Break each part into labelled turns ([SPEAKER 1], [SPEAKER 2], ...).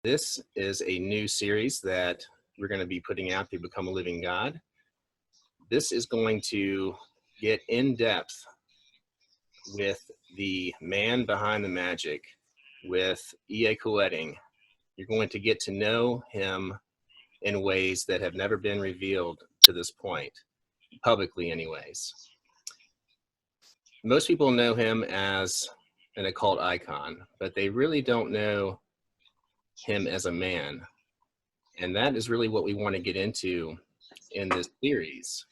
[SPEAKER 1] This is a new series that we're going to be putting out to Become a Living God. This is going to get in depth with the man behind the magic, with EA Koetting. You're going to get to know him in ways that have never been revealed to this point, publicly anyways. Most people know him as an occult icon, but they really don't know him as a man. And that is really what we want to get into in this series.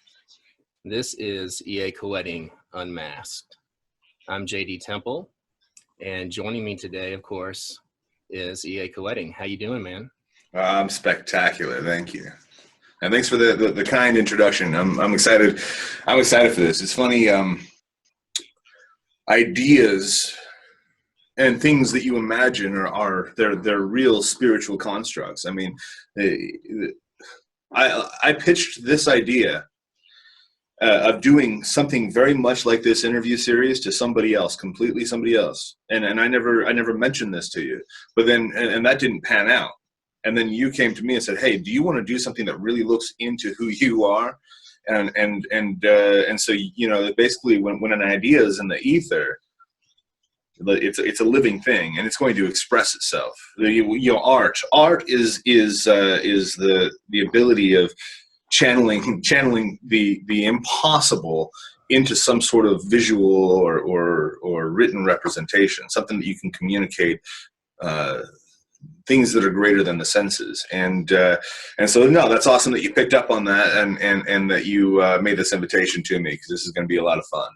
[SPEAKER 1] This is EA Koetting Unmasked. I'm JD Temple, and joining me today, of course, is EA Koetting. How you doing, man?
[SPEAKER 2] I'm spectacular, thank you, and thanks for the kind introduction. I'm excited. I'm excited for this. It's funny, ideas and things that you imagine are they're real spiritual constructs. I mean, I pitched this idea of doing something very much like this interview series to somebody else, completely somebody else, and I never mentioned this to you, but then and that didn't pan out. And then you came to me and said, "Hey, do you want to do something that really looks into who you are?" And so, you know, basically, when an idea is in the ether, it's a living thing, and it's going to express itself. You know, art is the ability of channeling the impossible into some sort of visual or written representation, something that you can communicate. Things that are greater than the senses, and so no, that's awesome that you picked up on that, and that you made this invitation to me, because this is going to be a lot of fun.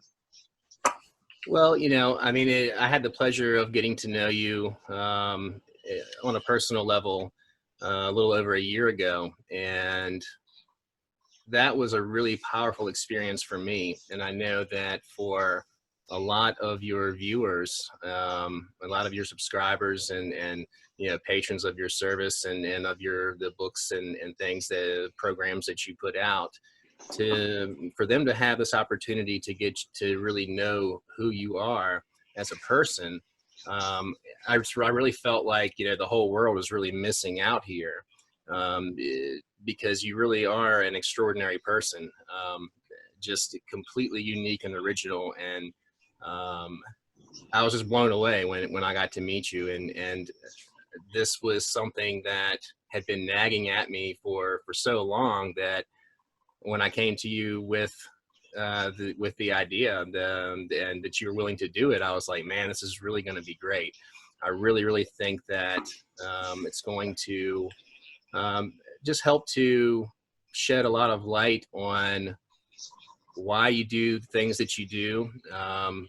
[SPEAKER 1] Well, you know, I mean, I had the pleasure of getting to know you on a personal level a little over a year ago, and that was a really powerful experience for me. And I know that for a lot of your viewers, a lot of your subscribers, and you know, patrons of your service and of the books and things, the programs that you put out, for them to have this opportunity to get to really know who you are as a person. I really felt like, you know, the whole world was really missing out here, because you really are an extraordinary person, just completely unique and original. And I was just blown away when I got to meet you, and this was something that had been nagging at me for so long, that when I came to you with the idea and that you were willing to do it, I was like, man, this is really going to be great. I really think that it's going to just help to shed a lot of light on why you do things that you do,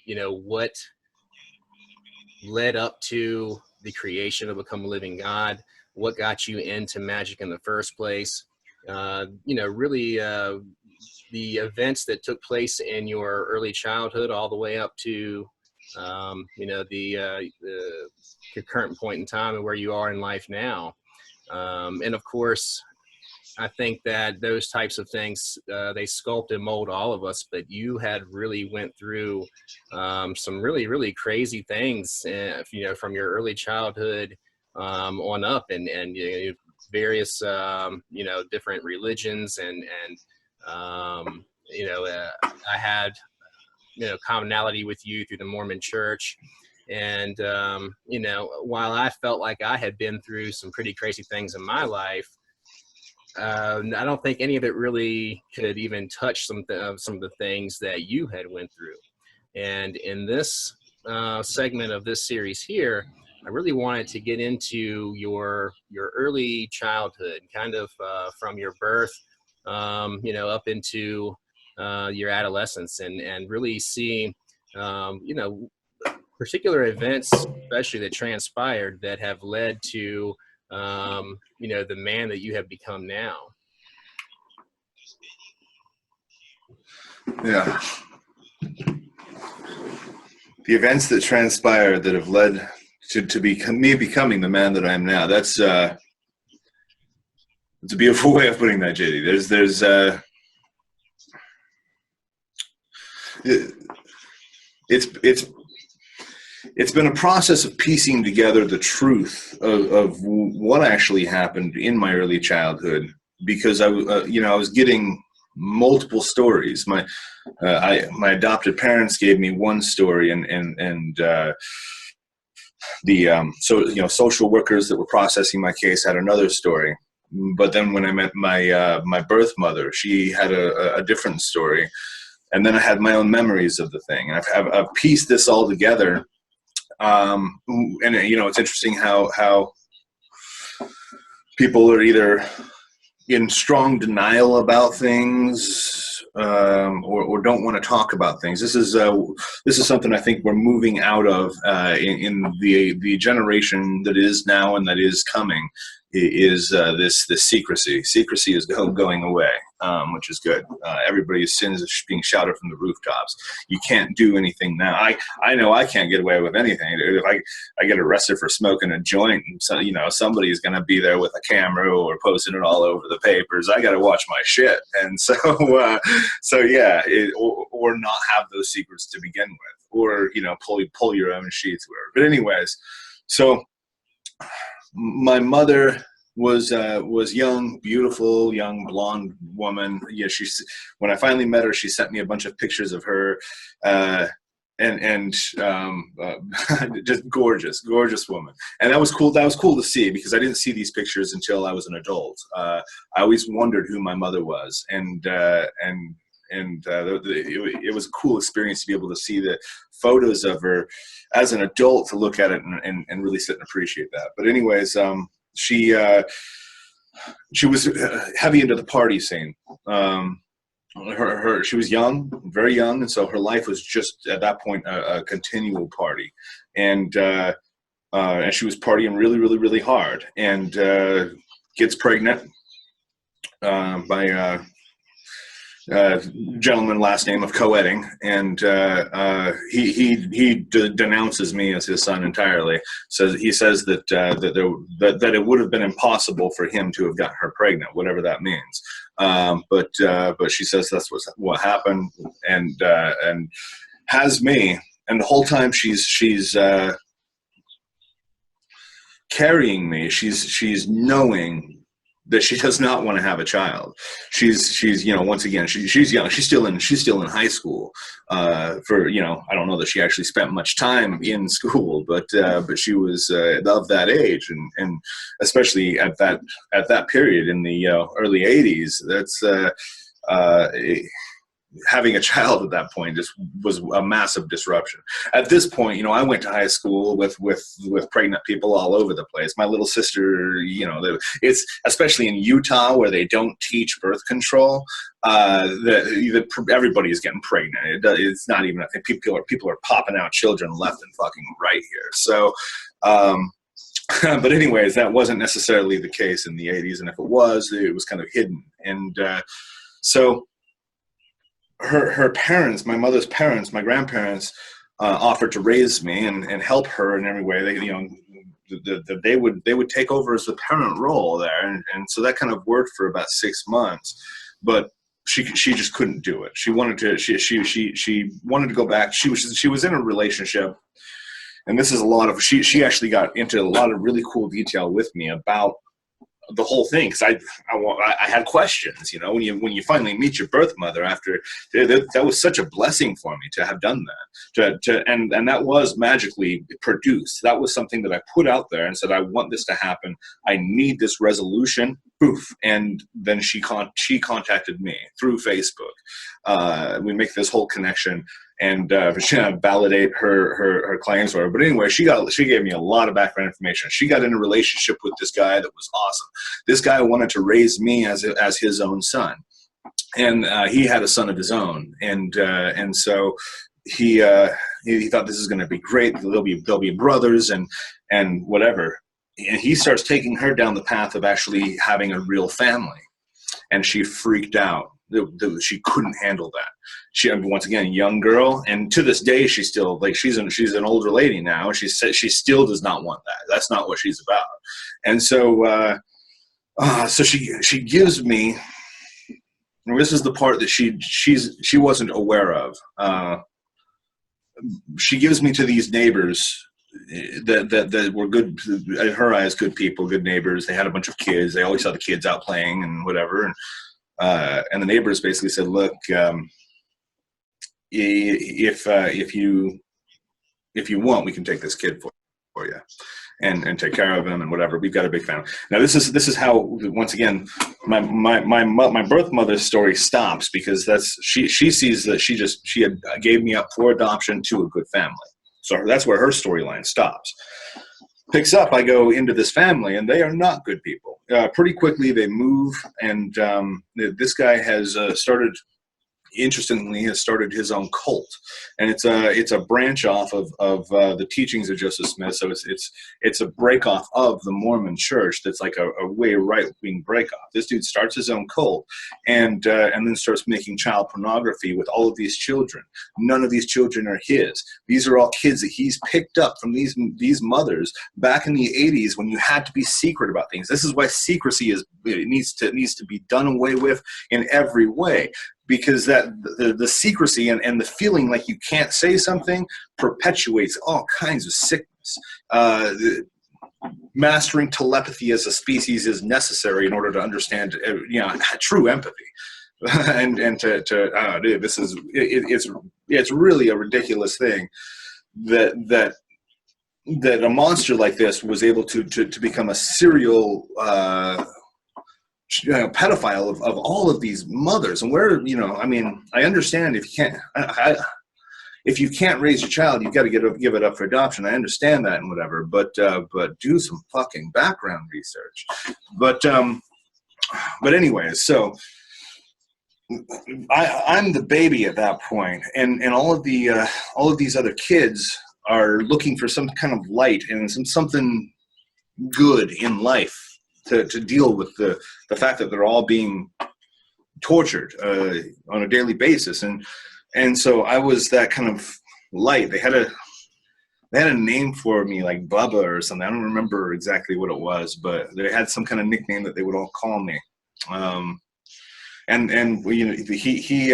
[SPEAKER 1] you know, what led up to the creation of Become a Living God, what got you into magic in the first place, you know, really the events that took place in your early childhood all the way up to, you know, the current point in time and where you are in life now. And of course, I think that those types of things, they sculpt and mold all of us, but you had really went through some really crazy things, you know, from your early childhood on up, and you know, various, you know, different religions, and you know, I had, you know, commonality with you through the Mormon Church. And, you know, while I felt like I had been through some pretty crazy things in my life, I don't think any of it really could even touch some of the things that you had went through. And in this segment of this series here, I really wanted to get into your early childhood, kind of from your birth, you know, up into your adolescence, and really see, you know, particular events, especially that transpired, that have led to, you know, the man that you have become now.
[SPEAKER 2] Yeah, the events that transpired that have led to me becoming the man that I am now. That's it's a beautiful way of putting that, JD. it's been a process of piecing together the truth of what actually happened in my early childhood, because I was getting multiple stories. My adopted parents gave me one story, and the social workers that were processing my case had another story. But then when I met my birth mother, she had a different story, and then I had my own memories of the thing. And I've pieced this all together. And it's interesting how people are either in strong denial about things, or don't want to talk about things. This is something I think we're moving out of in the generation that is now and that is coming. Is this secrecy? Secrecy is going away, which is good. Everybody's sins is being shouted from the rooftops. You can't do anything now. I know I can't get away with anything. If I get arrested for smoking a joint, and somebody's going to be there with a camera or posting it all over the papers. I got to watch my shit, and so yeah, or not have those secrets to begin with, or pull your own sheets, whatever. But anyways, so. My mother was young, beautiful, young blonde woman. Yeah, when I finally met her, she sent me a bunch of pictures of her, and just gorgeous woman. And that was cool. That was cool to see, because I didn't see these pictures until I was an adult. I always wondered who my mother was, and it was a cool experience to be able to see the photos of her as an adult, to look at it and really sit and appreciate that. But anyways, she was heavy into the party scene. She was young, very young, and so her life was just at that point a continual party, and she was partying really, really, really hard, and gets pregnant by gentleman last name of Koetting, and he denounces me as his son entirely. He says that it would have been impossible for him to have gotten her pregnant, whatever that means. But she says that's what happened, and has me, and the whole time she's carrying me. She's knowing that she does not want to have a child. She's once again, she's young. She's still in high school. I don't know that she actually spent much time in school, but she was of that age, and especially at that period in the early 80s. That's having a child at that point just was a massive disruption. At this point, I went to high school with pregnant people all over the place. My little sister, it's especially in Utah where they don't teach birth control. Everybody is getting pregnant. It's not even, I think people are popping out children left and fucking right here. So, but anyways, that wasn't necessarily the case in the 80s. And if it was kind of hidden. And so her parents, my mother's parents, my grandparents, offered to raise me and help her in every way. They would take over as the parent role there, and so that kind of worked for about 6 months. But she just couldn't do it. She wanted to go back. She was in a relationship, and this is she actually got into a lot of really cool detail with me about the whole thing, because I had questions. When you finally meet your birth mother, after that was such a blessing for me to have done that, and that was magically produced. That was something that I put out there and said, I want this to happen. I need this resolution. Poof. And then she contacted me through Facebook. We make this whole connection, and validate her claims for her. But anyway, she gave me a lot of background information. She got in a relationship with this guy that was awesome. This guy wanted to raise me as his own son, and he had a son of his own, and so he thought this is going to be great. They'll be brothers and whatever. And he starts taking her down the path of actually having a real family, and she freaked out. She couldn't handle that. She, once again, young girl, and to this day, she's still she's an older lady now. She said she still does not want that. That's not what she's about. And so, so she gives me. And this is the part that she wasn't aware of. she gives me to these neighbors that were good, in her eyes, good people, good neighbors. They had a bunch of kids. They always saw the kids out playing and whatever. And the neighbors basically said, look, if you want, we can take this kid for you and take care of him and whatever. We've got a big family. Now this is how, once again, my birth mother's story stops, because she sees that she had gave me up for adoption to a good family. So that's where her storyline stops. Picks up, I go into this family, and they are not good people. Pretty quickly they move, and this guy has interestingly started his own cult, and it's a branch off of the teachings of Joseph Smith. So it's a break off of the Mormon Church. That's like a way right-wing break off. This dude starts his own cult, and then starts making child pornography with all of these children. None of these children are his. These are all kids that he's picked up from these mothers back in the 80s, when you had to be secret about things. This is why secrecy needs to be done away with in every way. Because that the secrecy and the feeling like you can't say something perpetuates all kinds of sickness. Mastering telepathy as a species is necessary in order to understand, true empathy. and dude, this is it's really a ridiculous thing that a monster like this was able to become a serial pedophile of all of these mothers. And where, I understand if you can't raise your child, you've got to give it up for adoption. I understand that and whatever, but do some fucking background research. But anyways, so I'm the baby at that point, and all of these other kids are looking for some kind of light and something good in life to deal with the fact that they're all being tortured on a daily basis. And so I was that kind of light. They had a name for me, like Bubba or something. I don't remember exactly what it was, but they had some kind of nickname that they would all call me. He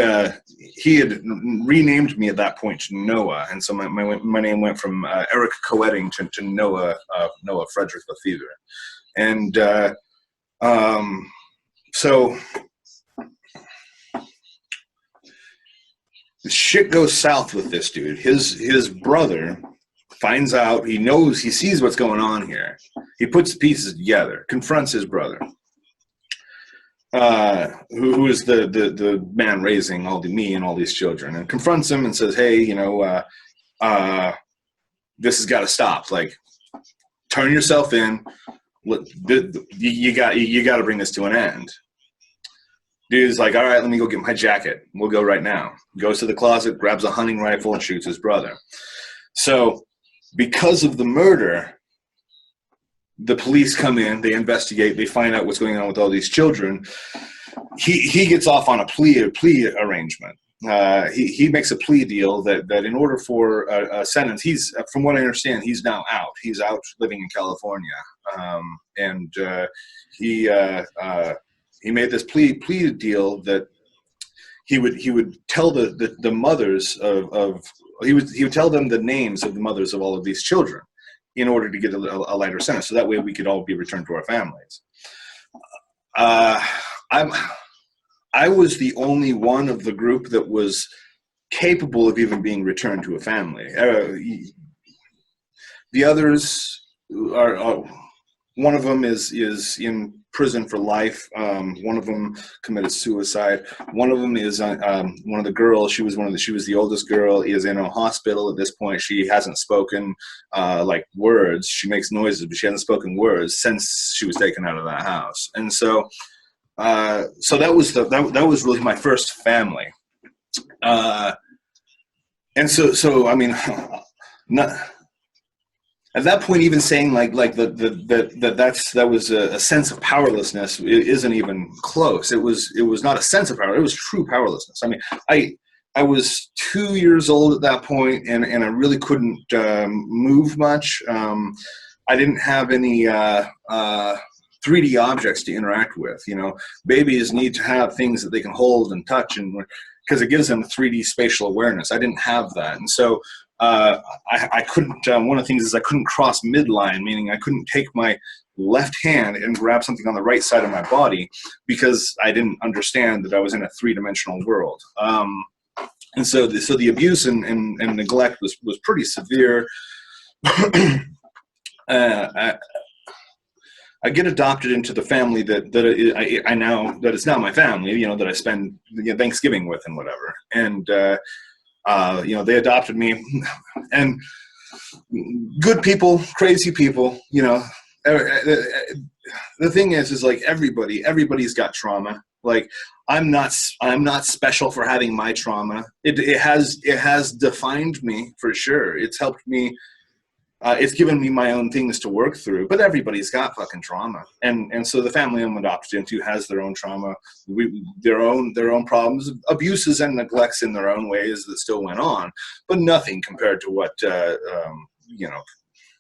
[SPEAKER 2] had renamed me at that point to Noah, and so my name went from Eric Koetting to Noah Frederick Lefevre. And so the shit goes south with this dude. His brother finds out, he sees what's going on here. He puts the pieces together, confronts his brother, who is the man raising me and all these children, and confronts him and says, hey, this has got to stop. Like, turn yourself in. Look, you got to bring this to an end. Dude's like, all right, let me go get my jacket. We'll go right now. Goes to the closet, grabs a hunting rifle, and shoots his brother. So because of the murder, the police come in, they investigate, they find out what's going on with all these children. He gets off on a plea arrangement. He makes a plea deal that in order for a sentence, from what I understand, he's now out. He's out living in California, and he made this plea deal that he would tell the mothers he would tell them the names of the mothers of all of these children in order to get a lighter sentence, so that way we could all be returned to our families. I was the only one of the group that was capable of even being returned to a family. The others are one of them is in prison for life. One of them committed suicide. One of them is one of the girls. She was the oldest girl. Is in a hospital at this point. She hasn't spoken like words. She makes noises, but she hasn't spoken words since she was taken out of that house. And so that was really my first family. And so I mean, not. At that point, even saying that was a sense of powerlessness isn't even close. It was not a sense of power. It was true powerlessness. I mean, I was 2 years old at that point, and I really couldn't move much. I didn't have any 3D objects to interact with. Babies need to have things that they can hold and touch, and because it gives them 3D spatial awareness. I didn't have that, and so I couldn't, one of the things is I couldn't cross midline, meaning I couldn't take my left hand and grab something on the right side of my body because I didn't understand that I was in a three-dimensional world. And so the abuse and neglect was pretty severe. I get adopted into the family that I now, that is now my family, you know, that I spend Thanksgiving with and whatever. And, you know, they adopted me, and good people, crazy people, you know. The thing is like everybody's got trauma. Like I'm not special for having my trauma. It has defined me for sure. It's helped me. It's given me my own things to work through, but everybody's got fucking trauma, and so the family I'm adopted into has their own trauma, their own problems, abuses and neglects in their own ways that still went on, but nothing compared to what you know,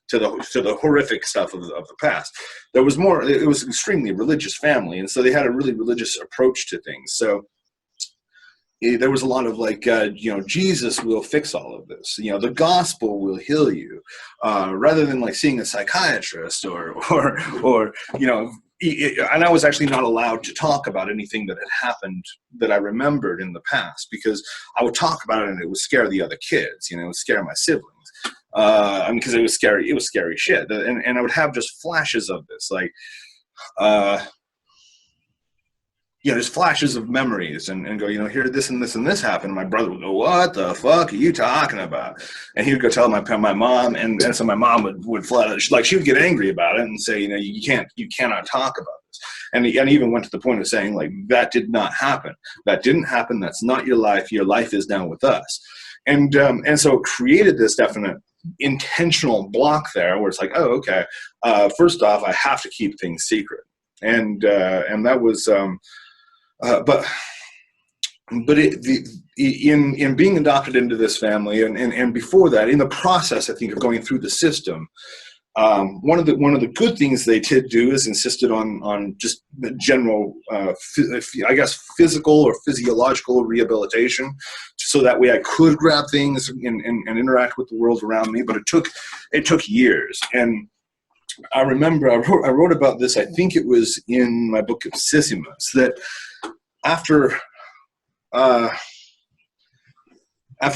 [SPEAKER 2] to the horrific stuff of the past. There was more. It was an extremely religious family, and so they had a really religious approach to things. So there was a lot of like, you know, Jesus will fix all of this. You know, the gospel will heal you, rather than like seeing a psychiatrist or you know. And I was actually not allowed to talk about anything that had happened that I remembered in the past, because I would talk about it and it would scare the other kids. You know, it would scare my siblings. I mean, because it was scary. It was scary shit, and I would have just flashes of this, like. You know, just flashes of memories and go, you know, here, this and this and this happened. My brother would go, what the fuck are you talking about? And he would go tell my mom, and so my mom would flat out, like, she would get angry about it and say, you know, you cannot talk about this. And even went to the point of saying, like, that did not happen. That didn't happen. That's not your life. Your life is now with us. And so it created this definite intentional block there where it's like, oh, okay. First off, I have to keep things secret. And that was, but in being adopted into this family, and before that, in the process, I think, of going through the system, one of the good things they did do is insisted on just general, I guess, physical or physiological rehabilitation, so that way I could grab things and interact with the world around me. But it took years. And I remember I wrote about this. I think it was in my book of Sisymus, that after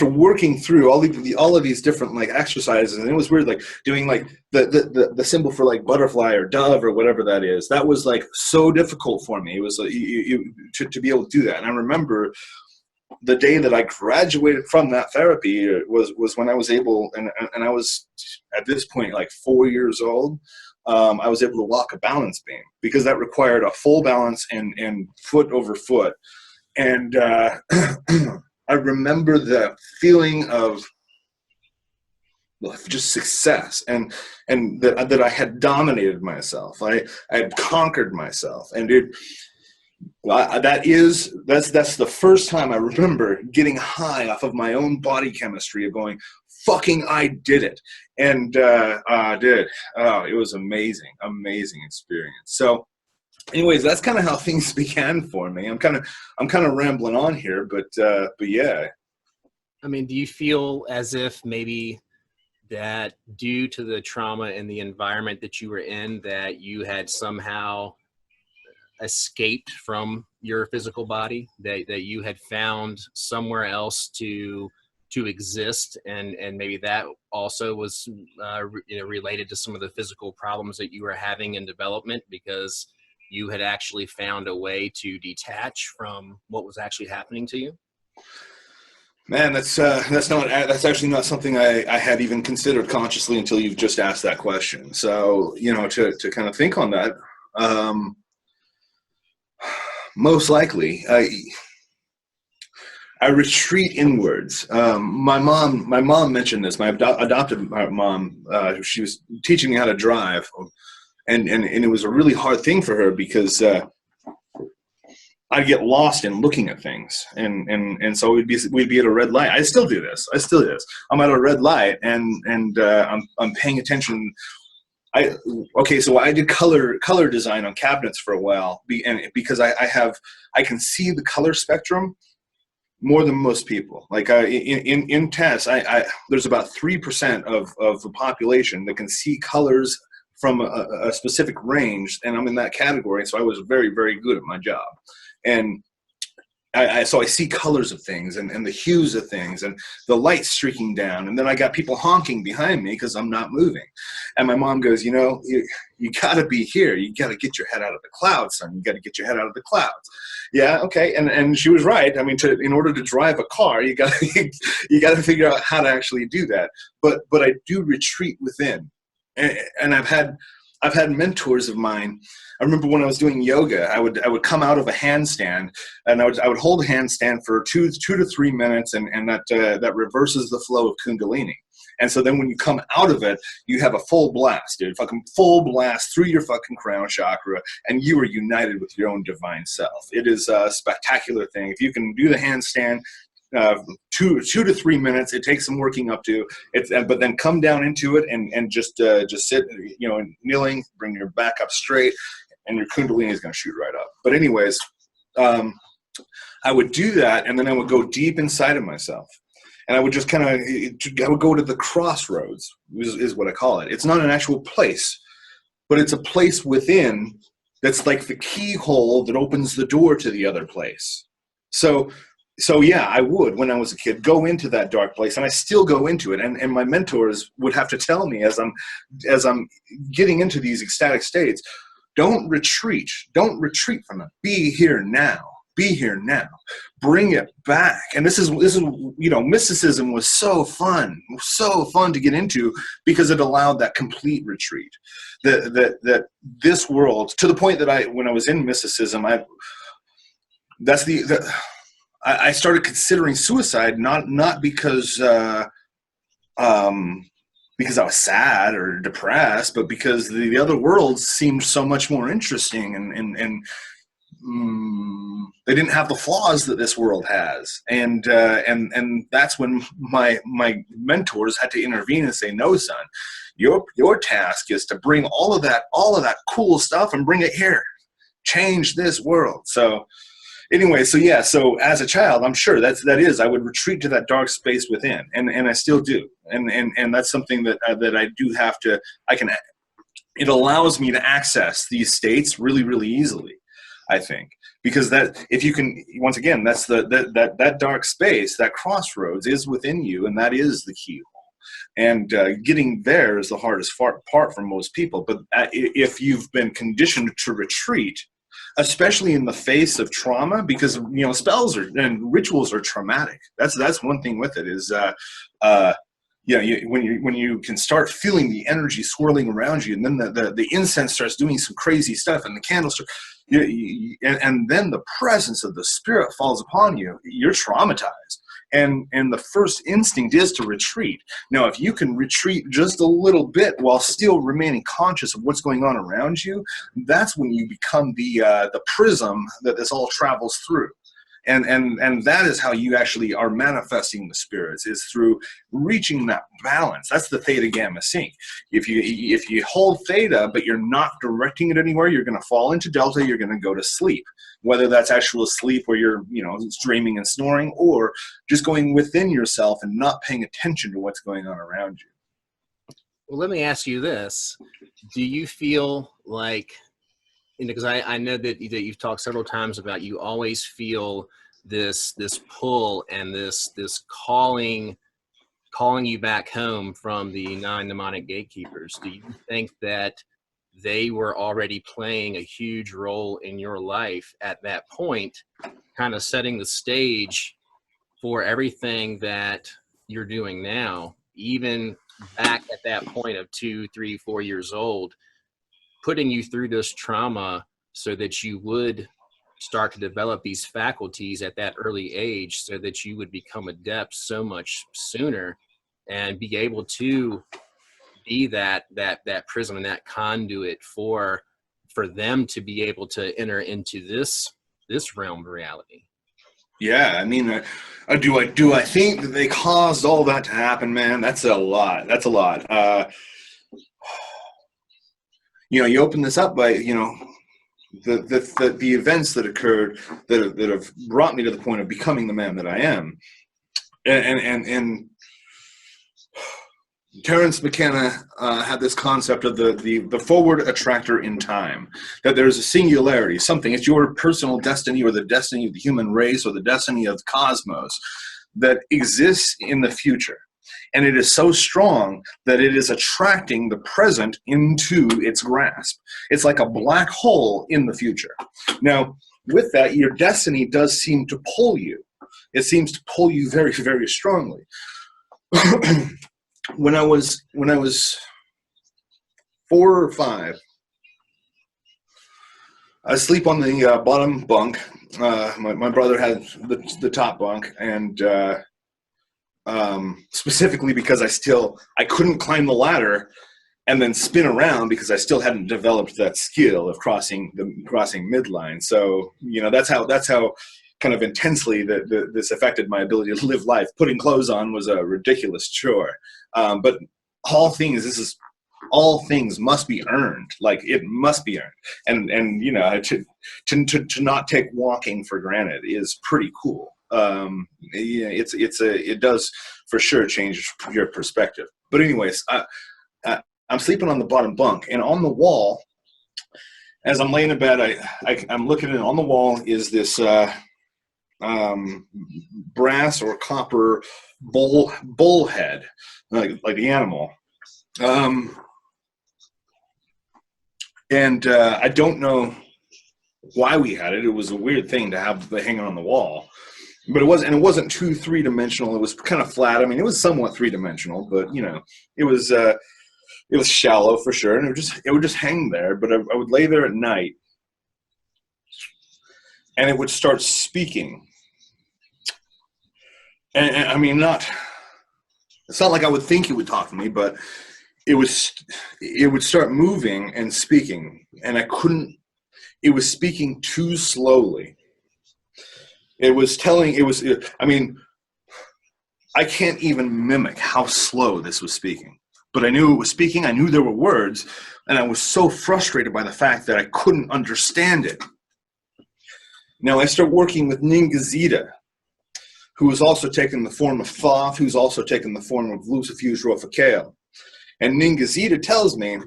[SPEAKER 2] working through all of these different like exercises, and it was weird, like doing like the symbol for like butterfly or dove or whatever that is. That was like so difficult for me. It was like to be able to do that. And I remember the day that I graduated from that therapy was when I was able, and I was at this point like 4 years old. I was able to walk a balance beam, because that required a full balance and foot over foot. And I remember the feeling of just success, and that I had dominated myself. I had conquered myself, and that's the first time I remember getting high off of my own body chemistry, of going, fucking, I did it. And I did. Oh, it was amazing experience. So anyways, that's kind of how things began for me. I'm kind of rambling on here, but yeah.
[SPEAKER 1] I mean, do you feel as if maybe that due to the trauma and the environment that you were in, that you had somehow escaped from your physical body, that you had found somewhere else to exist, and maybe that also was related to some of the physical problems that you were having in development, because you had actually found a way to detach from what was actually happening to you?
[SPEAKER 2] Man, that's actually not something I had even considered consciously until you've just asked that question. So, you know, to kind of think on that, most likely, I retreat inwards. My mom mentioned this. My adopted mom, she was teaching me how to drive, and it was a really hard thing for her, because I'd get lost in looking at things, and so we'd be at a red light. I still do this. I'm at a red light, and I'm paying attention. So I did color design on cabinets for a while, and because I can see the color spectrum more than most people. Like in tests, there's about 3% of the population that can see colors from a specific range, and I'm in that category. So I was very, very good at my job, and so I see colors of things and the hues of things and the light streaking down. And then I got people honking behind me because I'm not moving. And my mom goes, you got to be here. You got to get your head out of the clouds, son. You got to get your head out of the clouds. Yeah, okay. And she was right. I mean, in order to drive a car, you got to figure out how to actually do that. But I do retreat within. And I've had mentors of mine. I remember when I was doing yoga, I would come out of a handstand, and I would hold a handstand for 2 to 3 minutes, and that reverses the flow of Kundalini. And so then when you come out of it, you have a full blast, dude, fucking full blast through your fucking crown chakra, and you are united with your own divine self. It is a spectacular thing. If you can do the handstand, 2 to 3 minutes. It takes some working up to it, but then come down into it and just sit, kneeling, bring your back up straight, and your Kundalini is going to shoot right up. But anyways, I would do that, and then I would go deep inside of myself, and I would just I would go to the crossroads, is what I call it. It's not an actual place, but it's a place within that's like the keyhole that opens the door to the other place. So yeah, I would, when I was a kid, go into that dark place, and I still go into it. And my mentors would have to tell me as I'm getting into these ecstatic states, don't retreat from it. Be here now. Be here now. Bring it back. And this is mysticism was so fun to get into because it allowed that complete retreat. That this world, to the point that when I was in mysticism, I started considering suicide not because I was sad or depressed, but because the other world seemed so much more interesting, and they didn't have the flaws that this world has, and that's when my mentors had to intervene and say, no, son, your task is to bring all of that cool stuff and bring it here, change this world. So anyway, so as a child, I'm sure I would retreat to that dark space within, and I still do, and that's something that I do have to. It allows me to access these states really, really easily, I think, because that, if you can, once again, that's that dark space, that crossroads is within you, and that is the keyhole. And getting there is the hardest part for most people. But if you've been conditioned to retreat, especially in the face of trauma, because spells and rituals are traumatic. That's one thing with it is when you can start feeling the energy swirling around you, and then the incense starts doing some crazy stuff, and the candles start, and then the presence of the spirit falls upon you, you're traumatized. And the first instinct is to retreat. Now, if you can retreat just a little bit while still remaining conscious of what's going on around you, that's when you become the prism that this all travels through. And that is how you actually are manifesting the spirits, is through reaching that balance. That's the theta gamma sync. If you hold theta but you're not directing it anywhere, you're going to fall into delta. You're going to go to sleep, whether that's actual sleep where you're dreaming and snoring, or just going within yourself and not paying attention to what's going on around you.
[SPEAKER 1] Well, let me ask you this: do you feel like, because I know that you've talked several times about, you always feel this pull and this calling you back home from the non-demonic gatekeepers. Do you think that they were already playing a huge role in your life at that point, kind of setting the stage for everything that you're doing now, even back at that point of 2, 3, 4 years old, putting you through this trauma so that you would start to develop these faculties at that early age, so that you would become adept so much sooner and be able to be that prism and that conduit for them to be able to enter into this realm of reality?
[SPEAKER 2] Yeah, I mean, do I think that they caused all that to happen, man? That's a lot. You open this up by, the events that occurred that have brought me to the point of becoming the man that I am. And Terence McKenna had this concept of the forward attractor in time, that there's a singularity, something, it's your personal destiny or the destiny of the human race or the destiny of the cosmos that exists in the future. And it is so strong that it is attracting the present into its grasp. It's like a black hole in the future. Now, with that, your destiny does seem to pull you. It seems to pull you very, very strongly. When I was 4 or 5, I sleep on the bottom bunk. My brother had the top bunk, and specifically because I couldn't climb the ladder and then spin around because I still hadn't developed that skill of crossing midline. So that's how kind of intensely this affected my ability to live life. Putting clothes on was a ridiculous chore, but all things must be earned. Like, it must be earned, and to not take walking for granted is pretty cool. It does for sure change your perspective. But anyways, I'm sleeping on the bottom bunk, and on the wall, as I'm laying in bed, I'm looking at it. On the wall is this brass or copper bull head, like the animal. And I don't know why we had it. It was a weird thing to have hanging on the wall. But it wasn't too 3-dimensional. It was kind of flat. I mean, it was somewhat 3-dimensional, but it was shallow for sure, and it would just hang there. But I would lay there at night, and it would start speaking. And I mean, it's not like I would think it would talk to me, but it would start moving and speaking, and it was speaking too slowly. I can't even mimic how slow this was speaking, but I knew it was speaking. I knew there were words, and I was so frustrated by the fact that I couldn't understand it. Now I start working with Ningazita, who has also taken the form of Thoth, who's also taken the form of Lucifuse Rofakel. And Ningazita tells me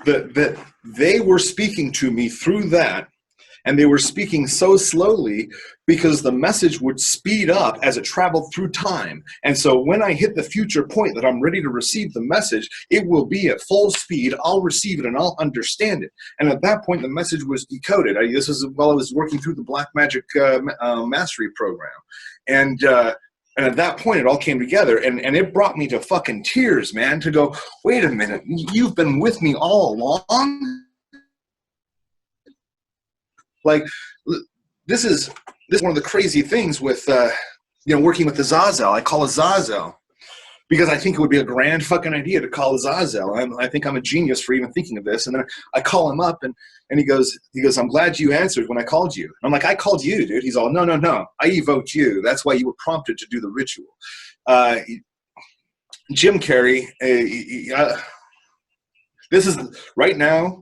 [SPEAKER 2] that they were speaking to me through that, and they were speaking so slowly because the message would speed up as it traveled through time. And so when I hit the future point that I'm ready to receive the message, it will be at full speed. I'll receive it and I'll understand it. And at that point, the message was decoded. This was while I was working through the Black Magic Mastery program. And at that point, it all came together, and it brought me to fucking tears, man, to go, wait a minute, you've been with me all along? Like, this is one of the crazy things with, working with the Zazel. I call it Zazel because I think it would be a grand fucking idea to call Zazel. I think I'm a genius for even thinking of this. And then I call him up, and he goes, I'm glad you answered when I called you. And I'm like, I called you, dude. He's all, no. I evoked you. That's why you were prompted to do the ritual. Jim Carrey, this is right now,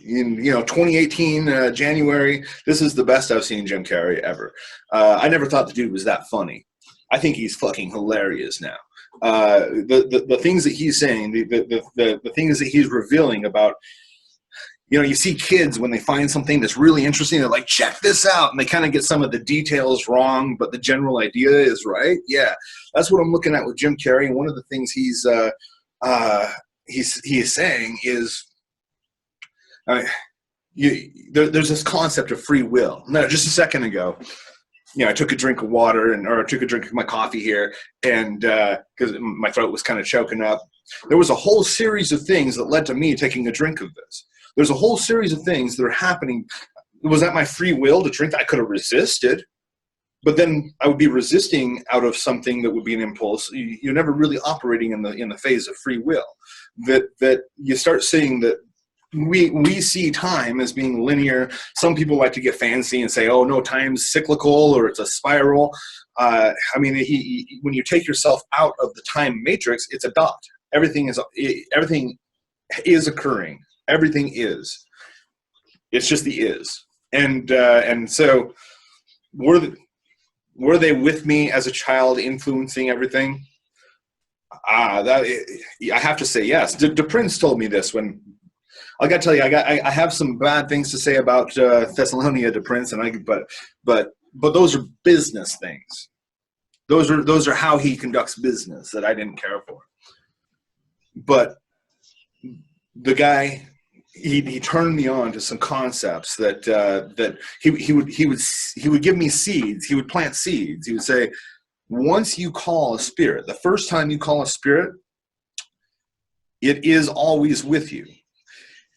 [SPEAKER 2] in 2018 January, this is the best I've seen Jim Carrey ever. I never thought the dude was that funny. I think he's fucking hilarious now. The things that he's saying, the things that he's revealing about, you see kids when they find something that's really interesting, they're like, check this out, and they kind of get some of the details wrong, but the general idea is right. Yeah, that's what I'm looking at with Jim Carrey. And one of the things he's saying is, there's this concept of free will. Now, just a second ago, I took a drink of water or I took a drink of my coffee here, and because my throat was kind of choking up. There was a whole series of things that led to me taking a drink of this. There's a whole series of things that are happening. Was that my free will to drink? I could have resisted, but then I would be resisting out of something that would be an impulse. You're never really operating in the phase of free will. That you start seeing that we see time as being linear. Some people like to get fancy and say, oh no, time's cyclical or it's a spiral. When you take yourself out of the time matrix, it's a dot. Everything is occurring. Everything is. It's just the is. And so were they with me as a child, influencing everything? I have to say yes. De Prince told me this when. I got to tell you, I have some bad things to say about Thessalonia de Prince, but those are business things. Those are how he conducts business that I didn't care for. But the guy, he turned me on to some concepts that he would give me seeds. He would plant seeds. He would say, once you call a spirit, the first time you call a spirit, it is always with you.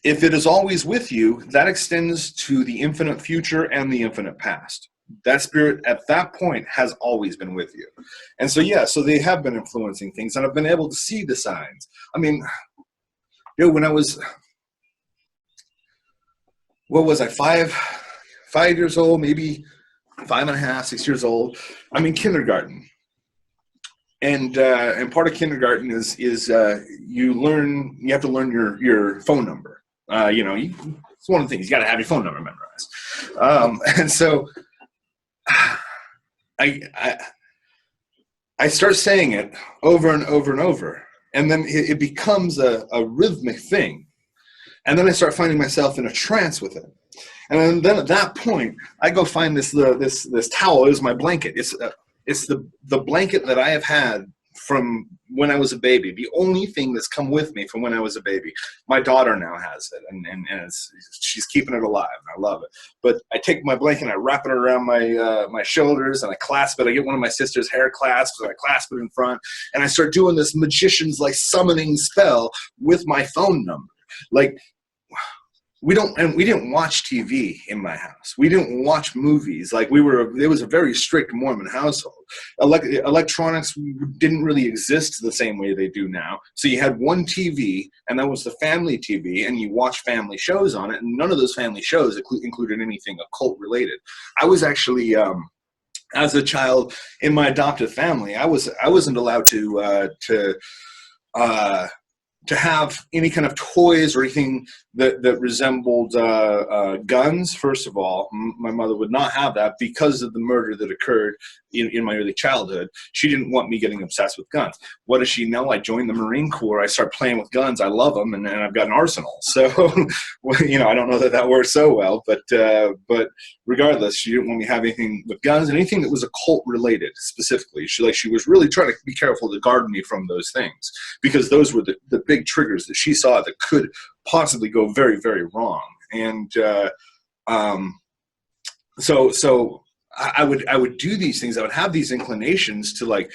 [SPEAKER 2] If it is always with you, that extends to the infinite future and the infinite past. That spirit at that point has always been with you. And so, yeah, so they have been influencing things, and I've been able to see the signs. I mean, when I was, what was I, five years old, maybe 5.5, 6 years old. I'm in kindergarten. And part of kindergarten is you have to learn your phone number. It's one of the things, you got to have your phone number memorized. And so I start saying it over and over and over, and then it becomes a rhythmic thing. And then I start finding myself in a trance with it. And then at that point, I go find this towel. It was my blanket. It's the blanket that I have had from when I was a baby. The only thing that's come with me from when I was a baby. My daughter now has it, and she's keeping it alive. And I love it. But I take my blanket and I wrap it around my shoulders, and I clasp it. I get one of my sister's hair clasps, and I clasp it in front, and I start doing this magician's like summoning spell with my phone number. Like, we didn't watch TV in my house. We didn't watch movies. Like, it was a very strict Mormon household. Electronics didn't really exist the same way they do now. So you had one TV, and that was the family TV, and you watched family shows on it, and none of those family shows included anything occult related. I was actually, as a child in my adoptive family, I wasn't allowed to have any kind of toys or anything that resembled guns. First of all, my mother would not have that because of the murder that occurred in my early childhood. She didn't want me getting obsessed with guns. What does she know? I joined the Marine Corps. I start playing with guns. I love them, and I've got an arsenal. So, I don't know that worked so well, but regardless, she didn't want me to have anything with guns and anything that was occult related specifically. She was really trying to be careful to guard me from those things, because those were the big triggers that she saw that could possibly go very, very wrong. And so I would do these things. I would have these inclinations to like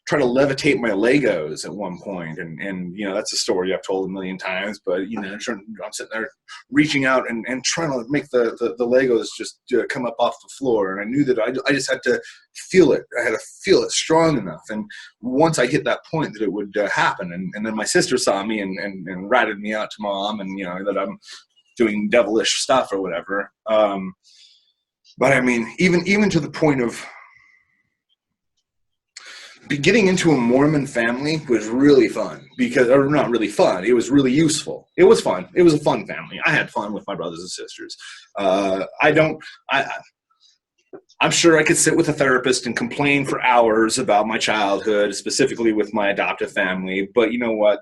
[SPEAKER 2] try to levitate my Legos at one point, and that's a story I've told a million times. But I'm sitting there reaching out and trying to make the Legos just come up off the floor, and I knew that I just had to feel it. I had to feel it strong enough, and once I hit that point, that it would happen. And then my sister saw me and ratted me out to mom, and that I'm doing devilish stuff or whatever. But I mean, even to the point of getting into a Mormon family was really fun, or not really fun. It was really useful. It was fun. It was a fun family. I had fun with my brothers and sisters. I'm sure I could sit with a therapist and complain for hours about my childhood, specifically with my adoptive family. But you know what?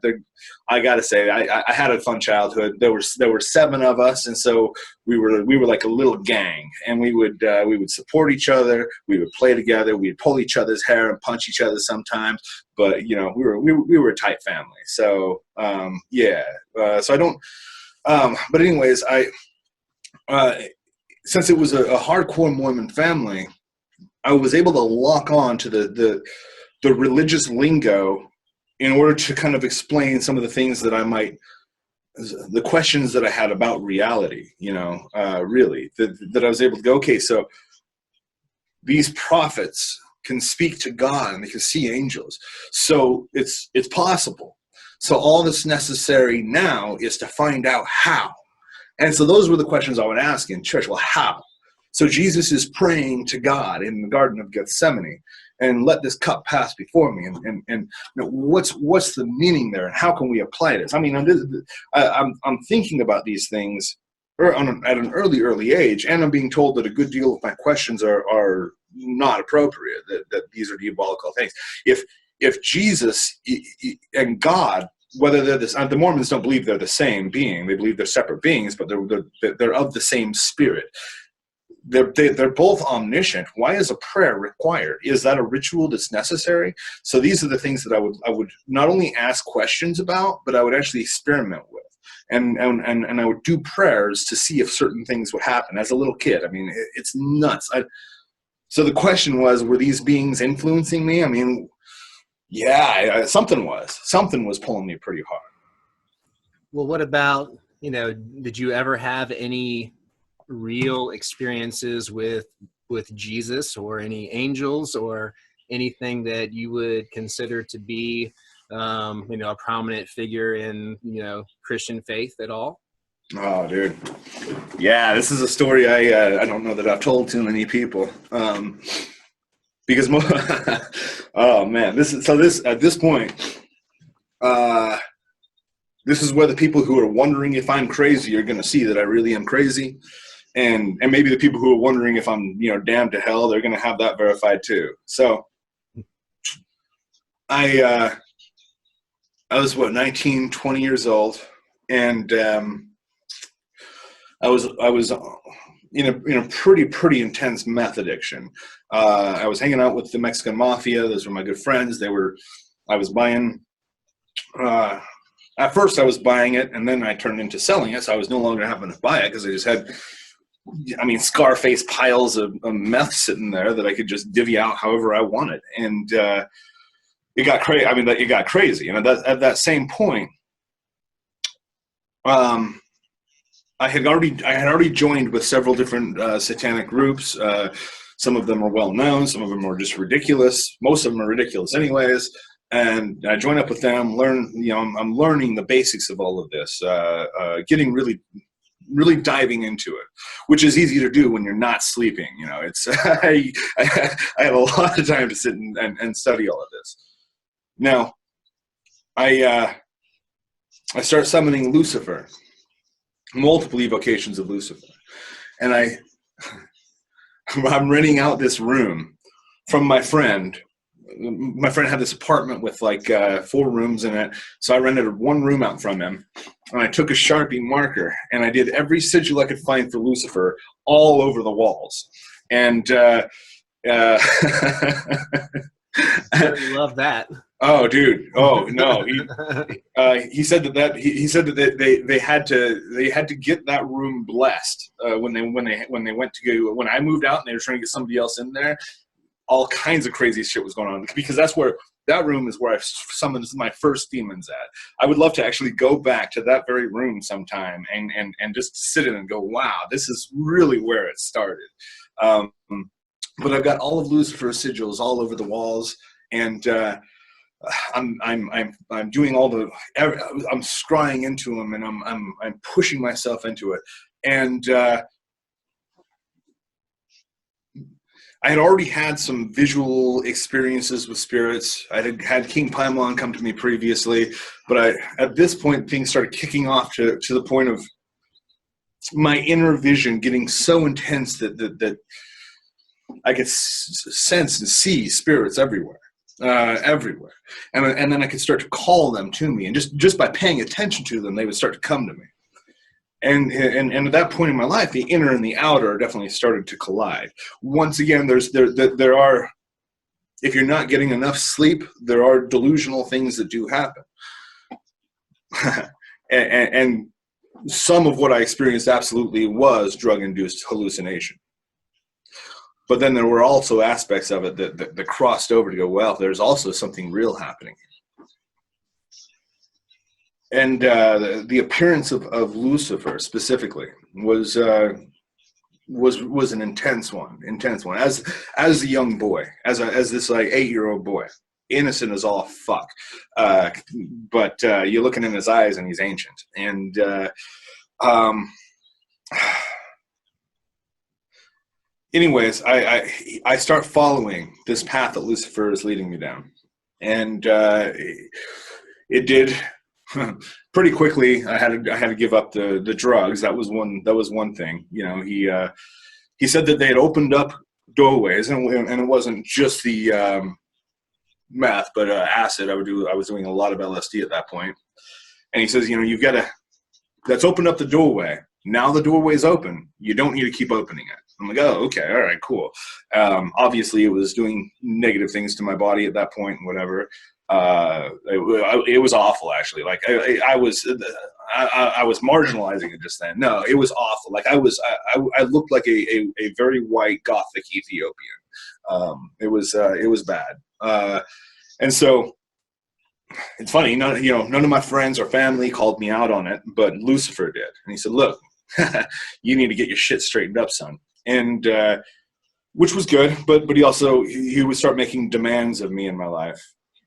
[SPEAKER 2] I got to say, I had a fun childhood. There were 7 of us, and so we were like a little gang, and we would support each other. We would play together. We'd pull each other's hair and punch each other sometimes. But we were a tight family. So yeah. So I don't. But anyways, since it was a hardcore Mormon family, I was able to lock on to the religious lingo in order to kind of explain some of the things that the questions that I had about reality, really, that I was able to go, okay, so these prophets can speak to God and they can see angels. So it's possible. So all that's necessary now is to find out how. And so those were the questions I would ask in church. Well, how? So Jesus is praying to God in the Garden of Gethsemane, and let this cup pass before me. And what's the meaning there, and how can we apply this? I mean, I'm thinking about these things at an early age, and I'm being told that a good deal of my questions are not appropriate, that these are diabolical things. If Jesus and God, whether they're the Mormons don't believe they're the same being, they believe they're separate beings, but they're of the same spirit. They're both omniscient. Why is a prayer required? Is that a ritual that's necessary? So these are the things that I would not only ask questions about, but I would actually experiment with. And I would do prayers to see if certain things would happen as a little kid. I mean, it's nuts. So the question was, were these beings influencing me? I mean, yeah, something was pulling me pretty hard.
[SPEAKER 1] Well, what about, did you ever have any real experiences with Jesus or any angels or anything that you would consider to be a prominent figure in Christian faith at all?
[SPEAKER 2] Oh, dude, yeah, this is a story I don't know that I've told too many people, because oh man, at this point, this is where the people who are wondering if I'm crazy are going to see that I really am crazy. And maybe the people who are wondering if I'm, damned to hell, they're going to have that verified too. So I was 19, 20 years old, and I was in a pretty intense meth addiction. I was hanging out with the Mexican mafia. Those were my good friends. I was buying. At first, I was buying it, and then I turned into selling it. So I was no longer having to buy it because I just had, Scarface piles of meth sitting there that I could just divvy out however I wanted. And it got crazy. It got crazy. And at that same point, I had already joined with several different satanic groups. Some of them are well known. Some of them are just ridiculous. Most of them are ridiculous anyways. And I joined up with them. I'm learning the basics of all of this. Getting really diving into it, which is easy to do when you're not sleeping. It's I had a lot of time to sit and study all of this. Now, I start summoning Lucifer, multiple evocations of Lucifer, and I'm renting out this room from my friend. My friend had this apartment with 4 rooms in it, so I rented one room out from him, and I took a Sharpie marker and I did every sigil I could find for Lucifer all over the walls. And
[SPEAKER 1] I love that.
[SPEAKER 2] Oh, dude! Oh no! He said that they had to get that room blessed when they went to go, when I moved out and they were trying to get somebody else in there. All kinds of crazy shit was going on, because that room is where I summoned my first demons at. I would love to actually go back to that very room sometime and just sit in and go, wow, this is really where it started. But I've got all of Lucifer's sigils all over the walls, and I'm doing I'm scrying into them, and I'm pushing myself into it, and I had already had some visual experiences with spirits. I had King Paimon come to me previously, but at this point, things started kicking off to the point of my inner vision getting so intense that I could sense and see spirits everywhere. And then I could start to call them to me, and just by paying attention to them, they would start to come to me. And at that point in my life, the inner and the outer definitely started to collide. Once again, there are, if you're not getting enough sleep, there are delusional things that do happen. and some of what I experienced absolutely was drug-induced hallucination. But then there were also aspects of it that crossed over to go, well, there's also something real happening. And the appearance of Lucifer specifically was an intense one. As a young boy, as this 8-year-old boy, innocent as all fuck. But you're looking in his eyes, and he's ancient. And anyways, I start following this path that Lucifer is leading me down, and it did pretty quickly I had to give up the drugs. That was one thing. You know, he said that they had opened up doorways, and it wasn't just the meth, but acid. I was doing a lot of LSD at that point. And he says, you know, that's opened up the doorway. Now the doorway's open. You don't need to keep opening it. I'm like, oh, okay, all right, cool. Obviously, it was doing negative things to my body at that point, and whatever. It was awful, actually. Like I was marginalizing it just then. No, it was awful. Like I looked like a very white Gothic Ethiopian. It was bad. And so it's funny, none of my friends or family called me out on it, but Lucifer did. And he said, look, you need to get your shit straightened up, son. And which was good, but he would start making demands of me in my life.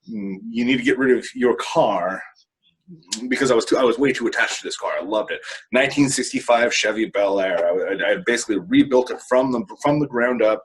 [SPEAKER 2] You need to get rid of your car, because I was way too attached to this car. I loved it. 1965 Chevy Bel Air. I basically rebuilt it from the ground up.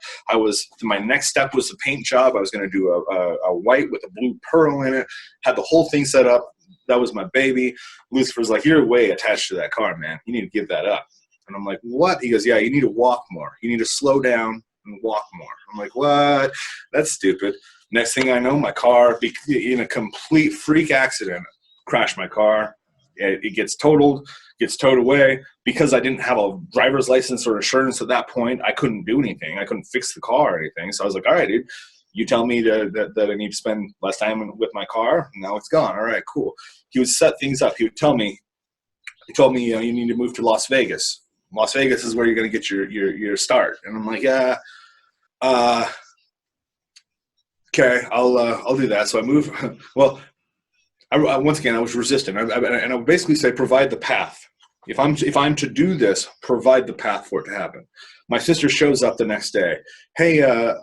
[SPEAKER 2] My next step was the paint job. I was going to do a white with a blue pearl in it. Had the whole thing set up. That was my baby. Lucifer's like, you're way attached to that car, man. You need to give that up. And I'm like, what? He goes, yeah, you need to walk more. You need to slow down and walk more. I'm like, what? That's stupid. Next thing I know, my car, in a complete freak accident, crashed my car. It gets totaled, gets towed away. Because I didn't have a driver's license or insurance at that point, I couldn't do anything. I couldn't fix the car or anything. So I was like, all right, dude, you tell me that I need to spend less time with my car. Now it's gone. All right, cool. He would set things up. He told me, you need to move to Las Vegas. Las Vegas is where you're going to get your start. And I'm like, yeah, okay, I'll do that. So I move. Well, once again, I was resistant, and I would basically say, provide the path. If I'm to do this, provide the path for it to happen. My sister shows up the next day. Hey,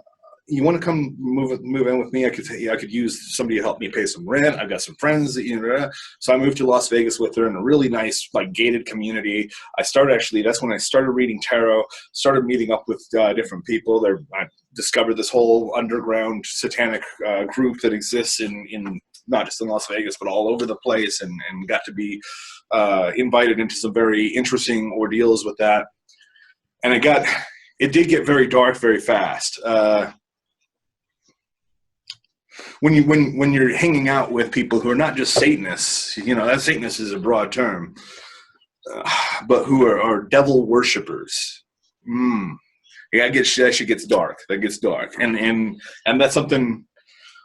[SPEAKER 2] you want to come move in with me? I could use somebody to help me pay some rent. I've got some friends that. So I moved to Las Vegas with her in a really nice, like, gated community. That's when I started reading tarot, started meeting up with different people. I discovered this whole underground satanic group that exists in not just in Las Vegas, but all over the place, and got to be invited into some very interesting ordeals with that. And it did get very dark very fast. When you're hanging out with people who are not just Satanists, that Satanist is a broad term, but who are devil worshippers. That shit gets dark. That gets dark, and that's something.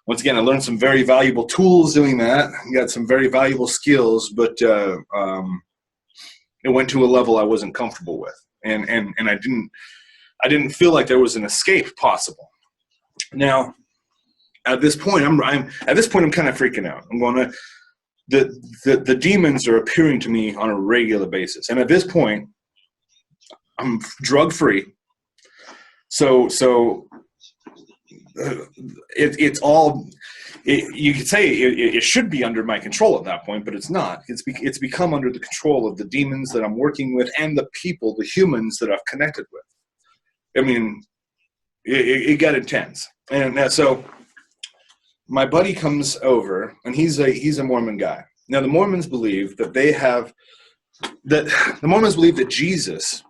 [SPEAKER 2] Once again, I learned some very valuable tools doing that. Got some very valuable skills, but it went to a level I wasn't comfortable with, and I didn't feel like there was an escape possible. Now, at this point, I'm kind of freaking out. I'm going to the demons are appearing to me on a regular basis, and at this point, I'm drug free. So. It's all. You could say it should be under my control at that point, but it's not. It's become under the control of the demons that I'm working with and the people, the humans that I've connected with. I mean, it got intense, and so my buddy comes over, and he's a Mormon guy. Now the Mormons believe that that Jesus,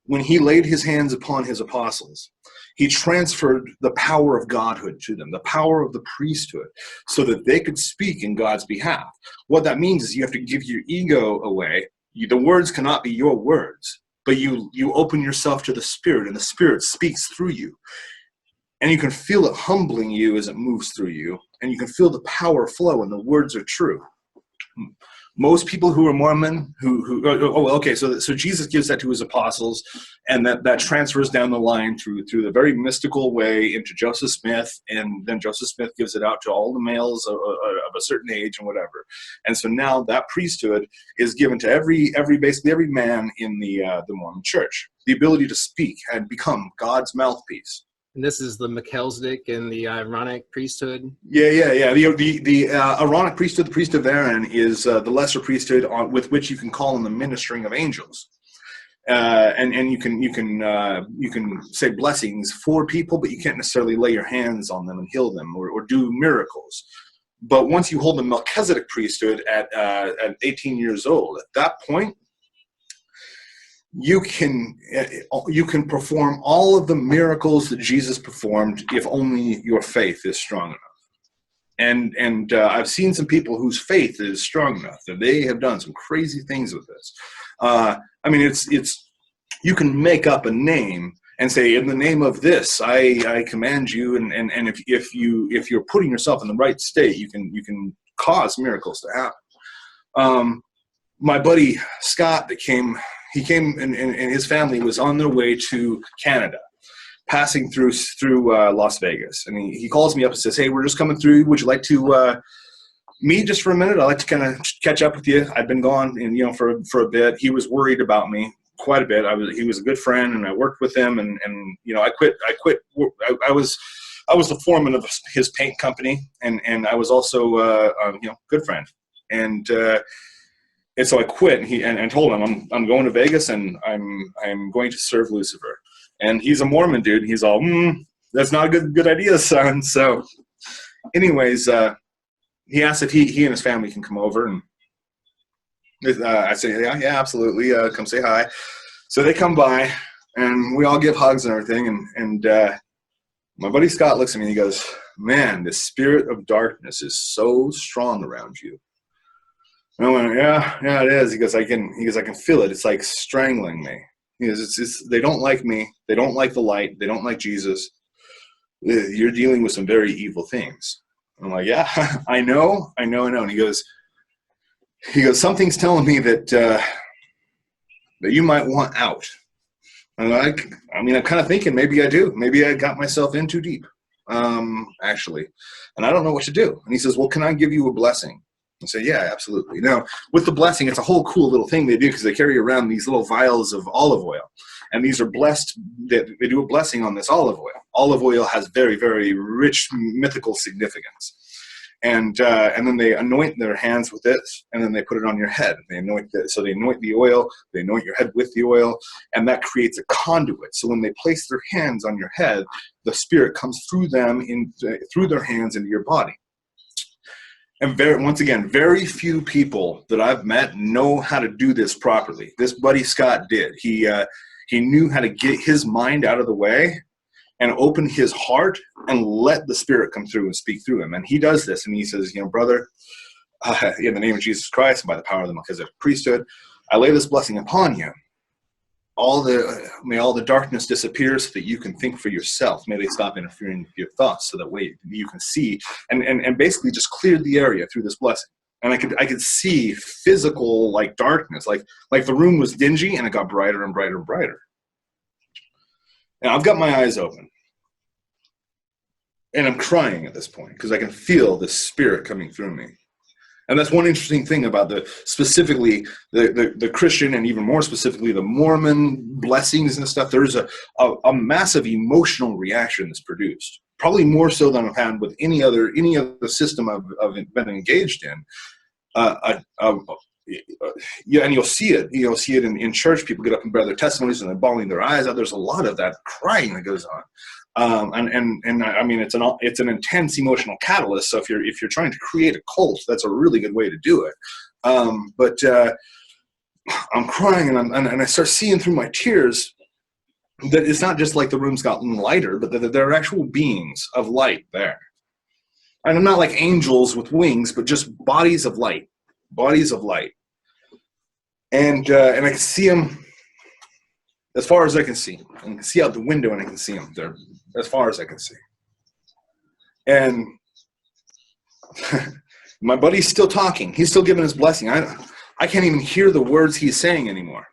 [SPEAKER 2] when he laid his hands upon his apostles, he transferred the power of godhood to them, the power of the priesthood, so that they could speak in God's behalf. What that means is you have to give your ego away. The words cannot be your words, but you open yourself to the Spirit, and the Spirit speaks through you. And you can feel it humbling you as it moves through you, and you can feel the power flow, and the words are true. Most people who are Mormon, so Jesus gives that to his apostles, and that transfers down the line through the very mystical way into Joseph Smith, and then Joseph Smith gives it out to all the males of a certain age and whatever. And so now that priesthood is given to basically every man in the Mormon church, the ability to speak and become God's mouthpiece.
[SPEAKER 1] And this is the Melchizedek and the Aaronic priesthood?
[SPEAKER 2] Yeah. The Aaronic priesthood, the priest of Aaron, is the lesser priesthood with which you can call on the ministering of angels. And you can say blessings for people, but you can't necessarily lay your hands on them and heal them or do miracles. But once you hold the Melchizedek priesthood at 18 years old, at that point, you can perform all of the miracles that Jesus performed if only your faith is strong enough. And I've seen some people whose faith is strong enough that they have done some crazy things with this. I mean, it's you can make up a name and say, in the name of this, I command you, and if you're putting yourself in the right state, you can cause miracles to happen. My buddy Scott he came and his family was on their way to Canada, passing through Las Vegas, and he calls me up and says, "Hey, we're just coming through. Would you like to meet just for a minute? I'd like to kind of catch up with you. I've been gone, and for a bit." He was worried about me quite a bit. He was a good friend, and I worked with him, and I quit. I was the foreman of his paint company, and I was also good friend, and so I quit, and told him I'm going to Vegas, and I'm going to serve Lucifer. And he's a Mormon dude. He's all, that's not a good idea, son. So, anyways, he asked if he and his family can come over, and I say, yeah, absolutely. Come say hi. So they come by, and we all give hugs and everything. And my buddy Scott looks at me and he goes, "Man, the spirit of darkness is so strong around you." And I went, yeah, it is. He goes, I can feel it. It's like strangling me. He goes, they don't like me. They don't like the light. They don't like Jesus. You're dealing with some very evil things. I'm like, yeah, I know. And he goes, something's telling me that you might want out. And I'm kind of thinking maybe I do. Maybe I got myself in too deep, actually. And I don't know what to do. And he says, well, can I give you a blessing? I say, yeah, absolutely. Now, with the blessing, it's a whole cool little thing they do because they carry around these little vials of olive oil. And these are blessed, they do a blessing on this olive oil. Olive oil has very, very rich mythical significance. And then they anoint their hands with this, and then they put it on your head. They anoint the oil, they anoint your head with the oil, and that creates a conduit. So when they place their hands on your head, the spirit comes through them, through their hands into your body. And once again, very few people that I've met know how to do this properly. This buddy Scott did. He knew how to get his mind out of the way and open his heart and let the spirit come through and speak through him. And he does this, and he says, brother, in the name of Jesus Christ and by the power of the Melchizedek priesthood, I lay this blessing upon you. May all the darkness disappear so that you can think for yourself. May they stop interfering with your thoughts so that way you can see. And basically just cleared the area through this blessing. And I could see physical like darkness, like the room was dingy and it got brighter and brighter and brighter. And I've got my eyes open. And I'm crying at this point because I can feel the spirit coming through me. And that's one interesting thing about specifically the Christian and even more specifically the Mormon blessings and stuff. There's a massive emotional reaction that's produced, probably more so than I've had with any other system I've been engaged in. And you'll see it. You'll see it in church. People get up and bear their testimonies and they're bawling their eyes out. There's a lot of that crying that goes on. And I mean, it's an intense emotional catalyst. So if you're trying to create a cult, that's a really good way to do it. But I'm crying and I start seeing through my tears that it's not just like the room's gotten lighter, but that there are actual beings of light there. And I'm not like angels with wings, but just bodies of light. And I can see them as far as I can see. I can see out the window and I can see them. They're as far as I can see. And my buddy's still talking. He's still giving his blessing. I can't even hear the words he's saying anymore.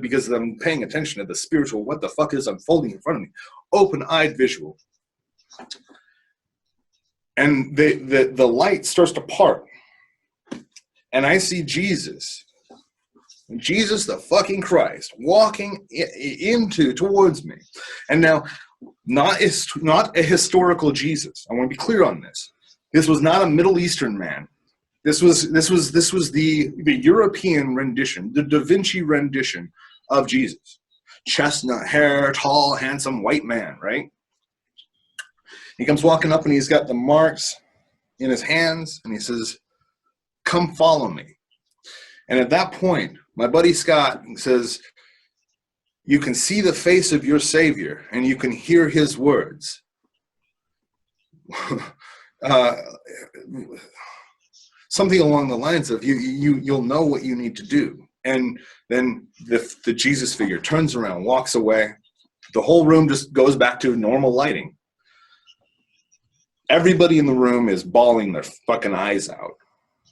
[SPEAKER 2] Because I'm paying attention to the spiritual what the fuck is unfolding in front of me. Open-eyed visual. And the light starts to part. And I see Jesus the fucking Christ walking towards me. And now, not a historical Jesus. I want to be clear on this. This was not a Middle Eastern man. This was the European rendition, the Da Vinci rendition of Jesus. Chestnut hair, tall, handsome, white man, right? He comes walking up and he's got the marks in his hands, and he says, "Come follow me." And at that point, my buddy Scott says, "You can see the face of your Savior, and you can hear his words." Something along the lines of, you'll know what you need to do. And then the Jesus figure turns around, walks away. The whole room just goes back to normal lighting. Everybody in the room is bawling their fucking eyes out,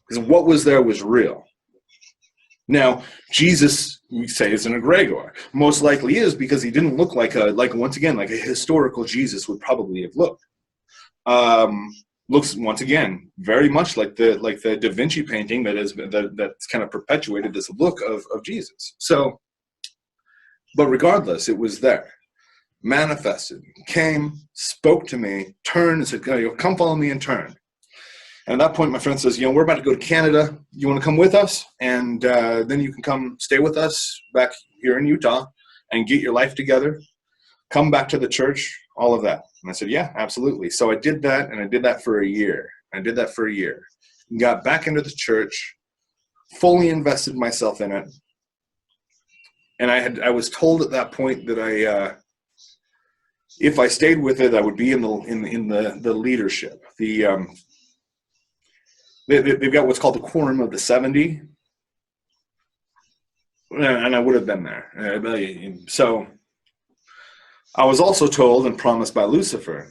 [SPEAKER 2] because what was there was real. Now, Jesus, we say, is an egregor. Most likely is, because he didn't look like once again, like a historical Jesus would probably have looked. Looks, once again, very much like the Da Vinci painting that's kind of perpetuated this look of Jesus. So, but regardless, it was there, manifested, came, spoke to me, turned and said, "Come follow me," and turned. And at that point, my friend says, "We're about to go to Canada. You want to come with us? And then you can come stay with us back here in Utah and get your life together. Come back to the church, all of that." And I said, "Yeah, absolutely." So I did that, and I did that for a year. Got back into the church, fully invested myself in it. And I was told at that point that if I stayed with it, I would be in the leadership. They've got what's called the Quorum of the 70, and I would have been there. So I was also told and promised by Lucifer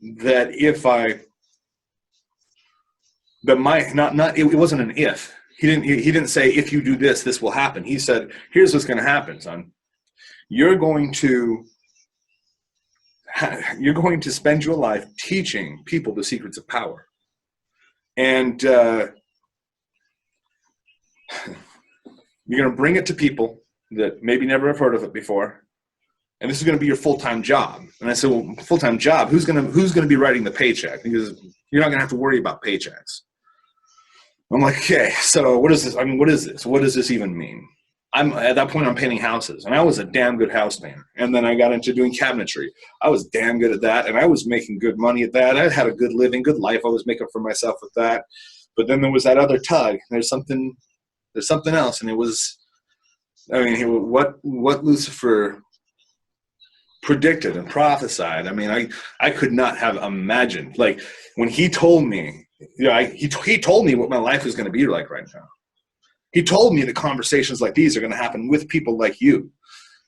[SPEAKER 2] that it wasn't an if. He didn't say, "If you do this, this will happen." He said, "Here's what's going to happen, son. You're going to spend your life teaching people the secrets of power. And you're going to bring it to people that maybe never have heard of it before. And this is going to be your full-time job." And I said, "Well, full-time job, who's going to be writing the paycheck? Because you're not going to have to worry about paychecks." I'm like, "Okay, so what is this? I mean, what is this? What does this even mean?" At that point, I'm painting houses, and I was a damn good house painter. And then I got into doing cabinetry. I was damn good at that, and I was making good money at that. I had a good living, good life. I was making for myself with that. But then there was that other tug. There's something else, and it was, what Lucifer predicted and prophesied. I mean, I could not have imagined. Like, when he told me, he told me what my life was going to be like right now. He told me that conversations like these are going to happen with people like you.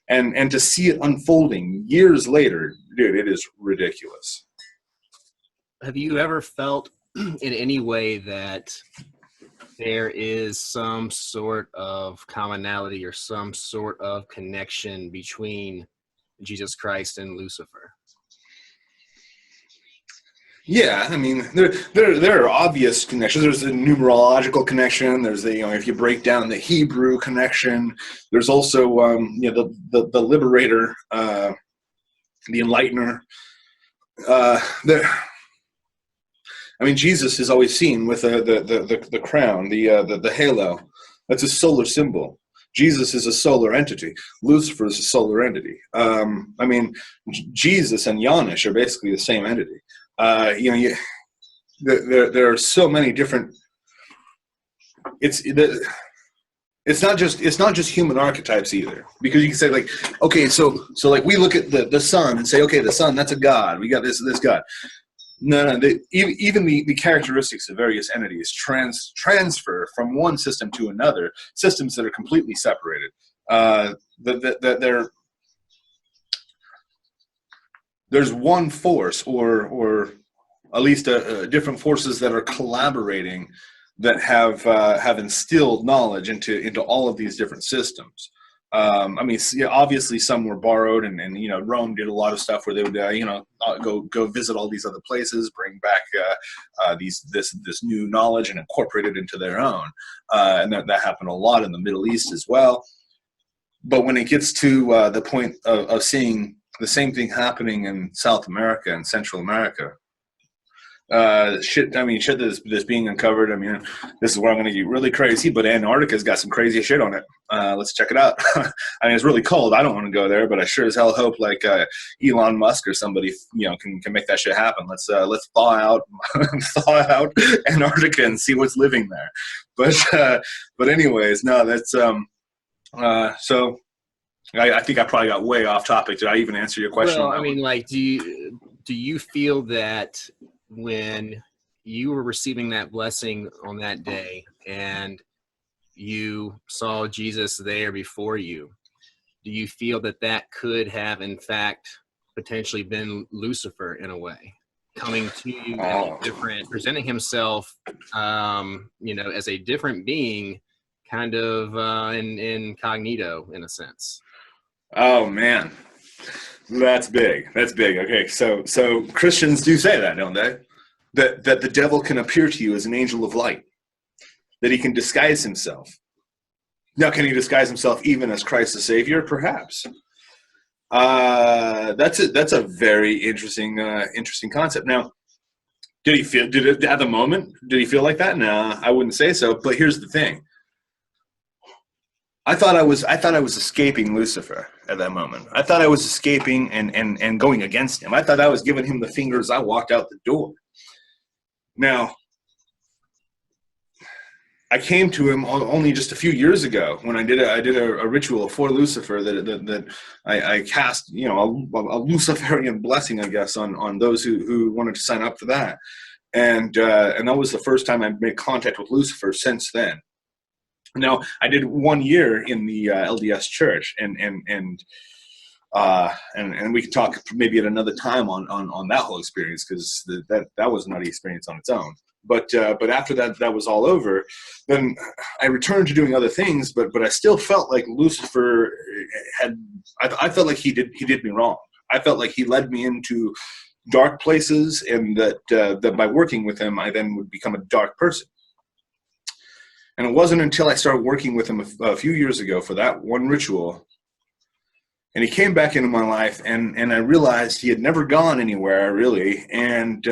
[SPEAKER 2] And to see it unfolding years later, dude, it is ridiculous.
[SPEAKER 1] Have you ever felt in any way that there is some sort of commonality or some sort of connection between Jesus Christ and Lucifer?
[SPEAKER 2] Yeah, I mean, there are obvious connections. There's a numerological connection. There's the, if you break down the Hebrew connection. There's also the liberator, the enlightener. Jesus is always seen with the crown, the halo. That's a solar symbol. Jesus is a solar entity. Lucifer is a solar entity. Jesus and Yanish are basically the same entity. There are so many different. It's not just human archetypes either, because you can say, like, okay, so like we look at the sun and say, okay, the sun, that's a god. We got this god. No, even the characteristics of various entities transfer from one system to another. Systems that are completely separated. There's one force, or at least different forces that are collaborating, that have instilled knowledge into all of these different systems. Obviously some were borrowed, and Rome did a lot of stuff where they would go visit all these other places, bring back this new knowledge and incorporate it into their own, and that happened a lot in the Middle East as well. But when it gets to the point of seeing the same thing happening in South America and Central America, shit that's being uncovered. I mean, this is where I'm going to get really crazy, but Antarctica's got some crazy shit on it. Let's check it out. I mean, it's really cold. I don't want to go there, but I sure as hell hope like Elon Musk or somebody, can make that shit happen. Let's thaw out Antarctica and see what's living there. But anyways, no, that's so. I think I probably got way off topic. Did I even answer your question?
[SPEAKER 1] Well, I mean, like, do you feel that when you were receiving that blessing on that day and you saw Jesus there before you, do you feel that could have, in fact, potentially been Lucifer in a way, coming to you presenting himself, as a different being, kind of in incognito, in a sense?
[SPEAKER 2] Oh man, that's big. That's big. Okay, so Christians do say that, don't they? That the devil can appear to you as an angel of light, that he can disguise himself. Now, can he disguise himself even as Christ the Savior? Perhaps. That's a very interesting concept. Now, did it at the moment? Did he feel like that? No, I wouldn't say so. But here's the thing. I thought I was escaping Lucifer at that moment. I thought I was escaping and going against him. I thought I was giving him the finger as I walked out the door. Now, I came to him only just a few years ago when I did a ritual for Lucifer that I cast, a Luciferian blessing, I guess, on those who wanted to sign up for that, and that was the first time I made contact with Lucifer since then. Now, I did 1 year in the LDS church, and we could talk maybe at another time on that whole experience, because that was a nutty experience on its own. But after that was all over, then I returned to doing other things. But I still felt like Lucifer I felt like he did me wrong. I felt like he led me into dark places, and that by working with him, I then would become a dark person. And it wasn't until I started working with him a few years ago for that one ritual, and he came back into my life, and I realized he had never gone anywhere, really. And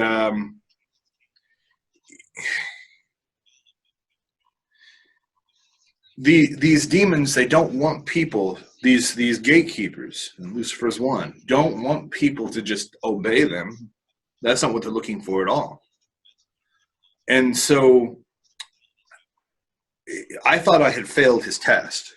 [SPEAKER 2] these demons, they don't want people, these gatekeepers, and Lucifer's one, don't want people to just obey them. That's not what they're looking for at all. And so I thought I had failed his test,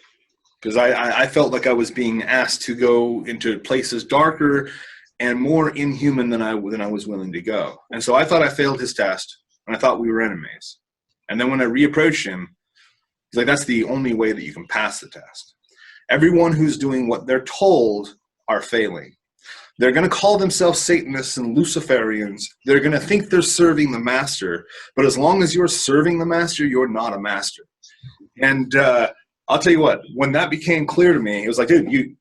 [SPEAKER 2] because I felt like I was being asked to go into places darker and more inhuman than I was willing to go. And so I thought I failed his test, and I thought we were enemies. And then when I reapproached him, he's like, that's the only way that you can pass the test. Everyone who's doing what they're told are failing. They're going to call themselves Satanists and Luciferians. They're going to think they're serving the master. But as long as you're serving the master, you're not a master. And I'll tell you what, when that became clear to me, it was like, dude,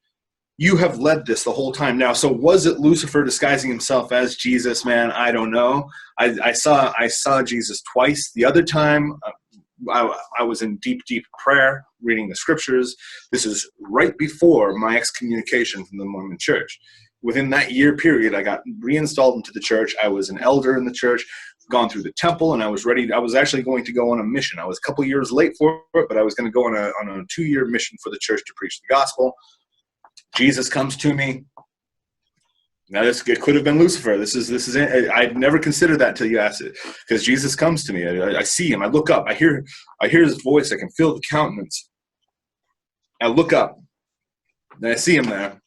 [SPEAKER 2] you have led this the whole time. Now, so was it Lucifer disguising himself as Jesus, man? I don't know. I saw Jesus twice. The other time, I was in deep prayer, reading the scriptures. This is right before my excommunication from the Mormon church. Within that year period, I got reinstalled into the church. I was an elder in the church, gone through the temple, and I was ready. I was actually going to go on a mission. I was a couple years late for it, but I was going to go on a 2-year mission for the church to preach the gospel. Jesus comes to me. Now, it could have been Lucifer. This is. I'd never considered that until you asked it, because Jesus comes to me. I see him. I look up. I hear his voice. I can feel the countenance. I look up, and I see him there.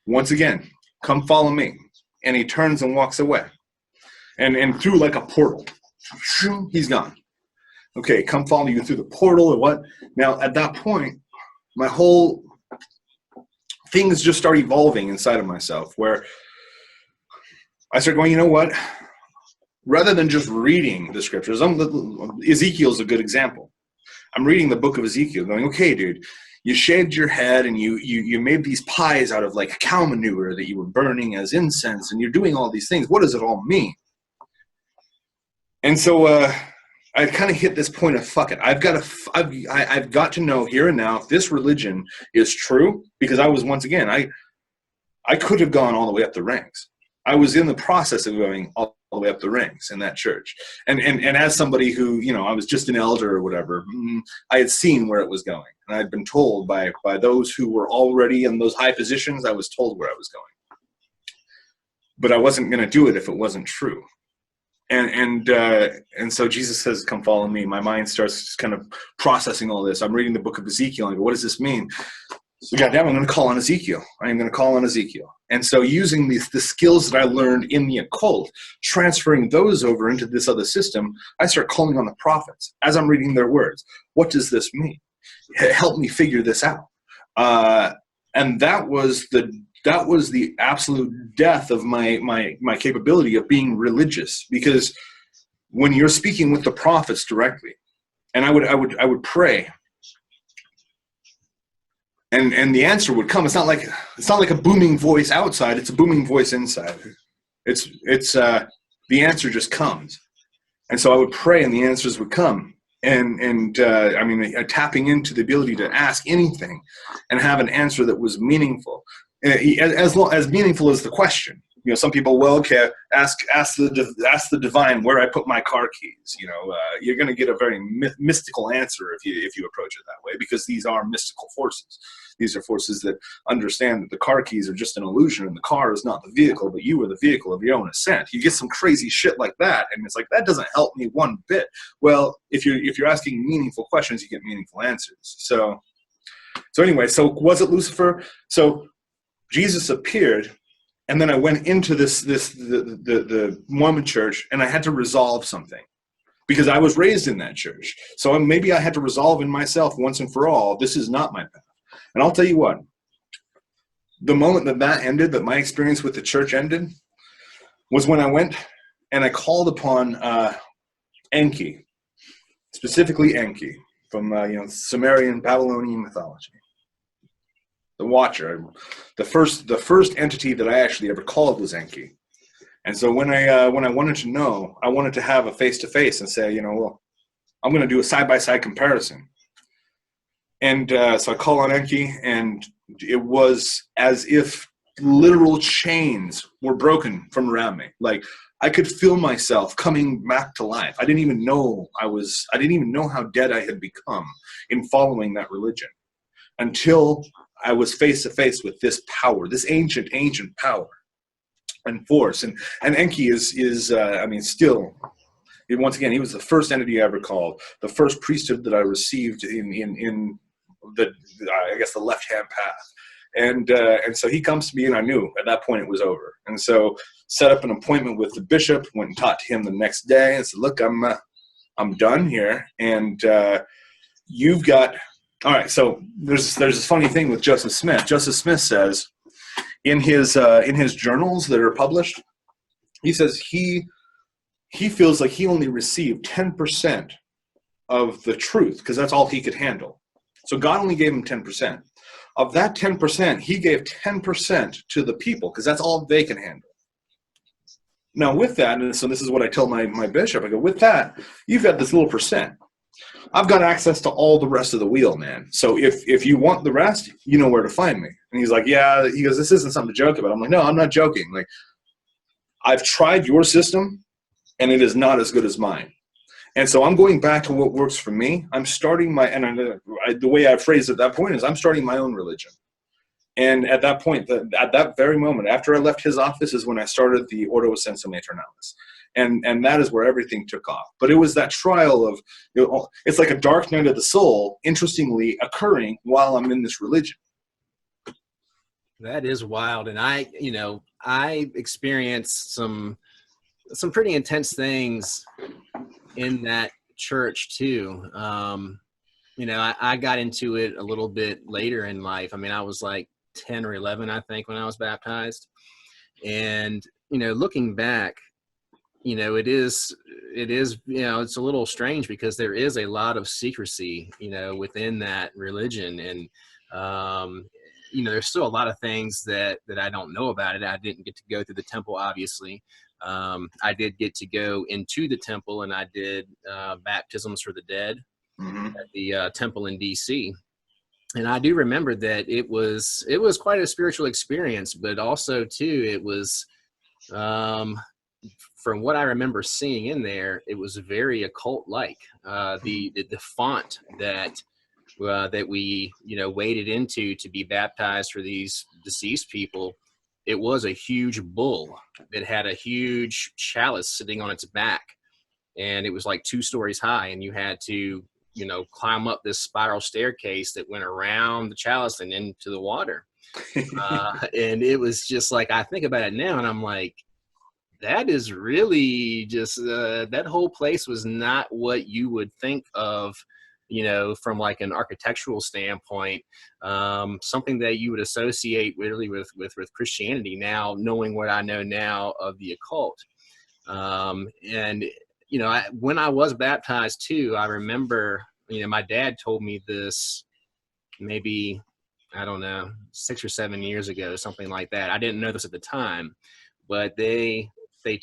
[SPEAKER 2] Once again, come follow me. And he turns and walks away. And through like a portal, he's gone. Okay, come follow you through the portal or what? Now, at that point, my whole things just start evolving inside of myself, where I start going, you know what? Rather than just reading the scriptures, Ezekiel's a good example. I'm reading the book of Ezekiel going, okay, dude, you shaved your head and you made these pies out of like cow manure that you were burning as incense, and you're doing all these things. What does it all mean? And so I kind of hit this point of, fuck it. I've got to know here and now if this religion is true, because I was, once again, I could have gone all the way up the ranks. I was in the process of going all the way up the ranks in that church. And as somebody who, you know, I was just an elder or whatever, I had seen where it was going. And I'd been told by those who were already in those high positions, I was told where I was going. But I wasn't going to do it if it wasn't true. And so Jesus says, come follow me. My mind starts kind of processing all this. I'm reading the book of Ezekiel. And I go, what does this mean? So goddamn, I'm going to call on Ezekiel. I'm going to call on Ezekiel. And so using the skills that I learned in the occult, transferring those over into this other system, I start calling on the prophets as I'm reading their words. What does this mean? Help me figure this out. And that was the absolute death of my capability of being religious, because when you're speaking with the prophets directly, and I would pray, and the answer would come. It's not like a booming voice outside. It's a booming voice inside. It's the answer just comes, and so I would pray, and the answers would come. And tapping into the ability to ask anything and have an answer that was meaningful, as meaningful as the question. You know, some people, well, okay, ask the divine where I put my car keys. You know, you're going to get a very mystical answer if you approach it that way, because these are mystical forces. These are forces that understand that the car keys are just an illusion, and the car is not the vehicle, but you are the vehicle of your own ascent. You get some crazy shit like that, and it's like, that doesn't help me one bit. Well, if you're asking meaningful questions, you get meaningful answers. So anyway, so was it Lucifer? So Jesus appeared. And then I went into the Mormon church, and I had to resolve something, because I was raised in that church. So maybe I had to resolve in myself once and for all, this is not my path. And I'll tell you what, the moment that ended, that my experience with the church ended, was when I went and I called upon Enki, specifically Enki, from Sumerian Babylonian mythology. The Watcher. The first entity that I actually ever called was Enki. And so when I wanted to know, I wanted to have a face-to-face and say, well, I'm going to do a side-by-side comparison. And so I call on Enki, and it was as if literal chains were broken from around me. Like, I could feel myself coming back to life. I didn't even know how dead I had become in following that religion, until I was face to face with this power, this ancient power and force. And Enki is still, once again, he was the first entity I ever called, the first priesthood that I received in the left-hand path. And so he comes to me, and I knew at that point it was over. And so set up an appointment with the bishop, went and talked to him the next day, and said, look, I'm done here. And you've got, all right, so there's this funny thing with Joseph Smith. Joseph Smith says in his journals that are published, he says he feels like he only received 10% of the truth, because that's all he could handle. So God only gave him 10%. Of that 10%, he gave 10% to the people, because that's all they can handle. Now with that, and so this is what I tell my bishop, I go, with that, you've got this little percent. I've got access to all the rest of the wheel, man. So if you want the rest, you know where to find me. And he's like, yeah. He goes, this isn't something to joke about. I'm like, no, I'm not joking. Like, I've tried your system, and it is not as good as mine. And so I'm going back to what works for me. I'm starting the way I phrased it at that point is I'm starting my own religion. And at that point, at that very moment, after I left his office, is when I started the Ordo Ascensum Aeternalis. And that is where everything took off. But it was that trial of, it's like a dark night of the soul, interestingly, occurring while I'm in this religion.
[SPEAKER 1] That is wild. And I experienced some pretty intense things in that church too. I got into it a little bit later in life. I mean, I was like 10 or 11, I think, when I was baptized. And, looking back, it is, it's a little strange, because there is a lot of secrecy, within that religion. And, there's still a lot of things that I don't know about it. I didn't get to go through the temple, obviously. I did get to go into the temple, and I did baptisms for the dead at the temple in DC. And I do remember that it was quite a spiritual experience, but also too, it was, from what I remember seeing in there, it was very occult-like. The font that we waded into to be baptized for these deceased people, it was a huge bull that had a huge chalice sitting on its back, and it was like 2 stories high, and you had to climb up this spiral staircase that went around the chalice and into the water. And it was just like, I think about it now and I'm like, that is really just that whole place was not what you would think of, from like an architectural standpoint, something that you would associate really with Christianity. Now, knowing what I know now of the occult, and when I was baptized too, I remember my dad told me this maybe, I don't know, 6 or 7 years ago, something like that. I didn't know this at the time, but they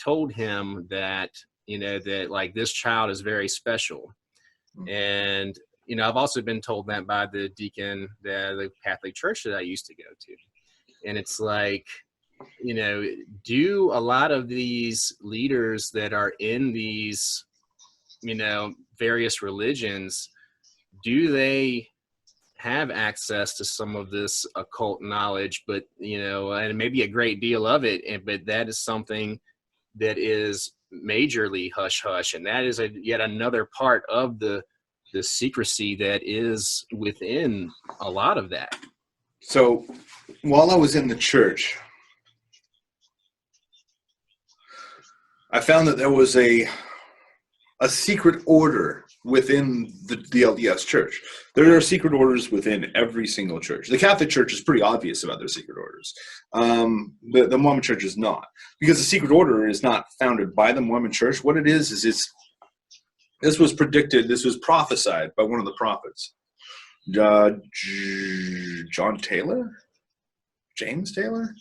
[SPEAKER 1] told him that that like this child is very special. And I've also been told that by the deacon, the Catholic church that I used to go to. And it's like, do a lot of these leaders that are in these various religions, do they have access to some of this occult knowledge, but and maybe a great deal of it, but that is something that is majorly hush hush, and that is yet another part of the secrecy that is within a lot of that.
[SPEAKER 2] So while I was in the church, I found that there was a secret order within the LDS church. There are secret orders within every single church. The Catholic Church is pretty obvious about their secret orders. The Mormon Church is not, because the secret order is not founded by the Mormon Church. What it is this was predicted, this was prophesied by one of the prophets, John Taylor, James Taylor.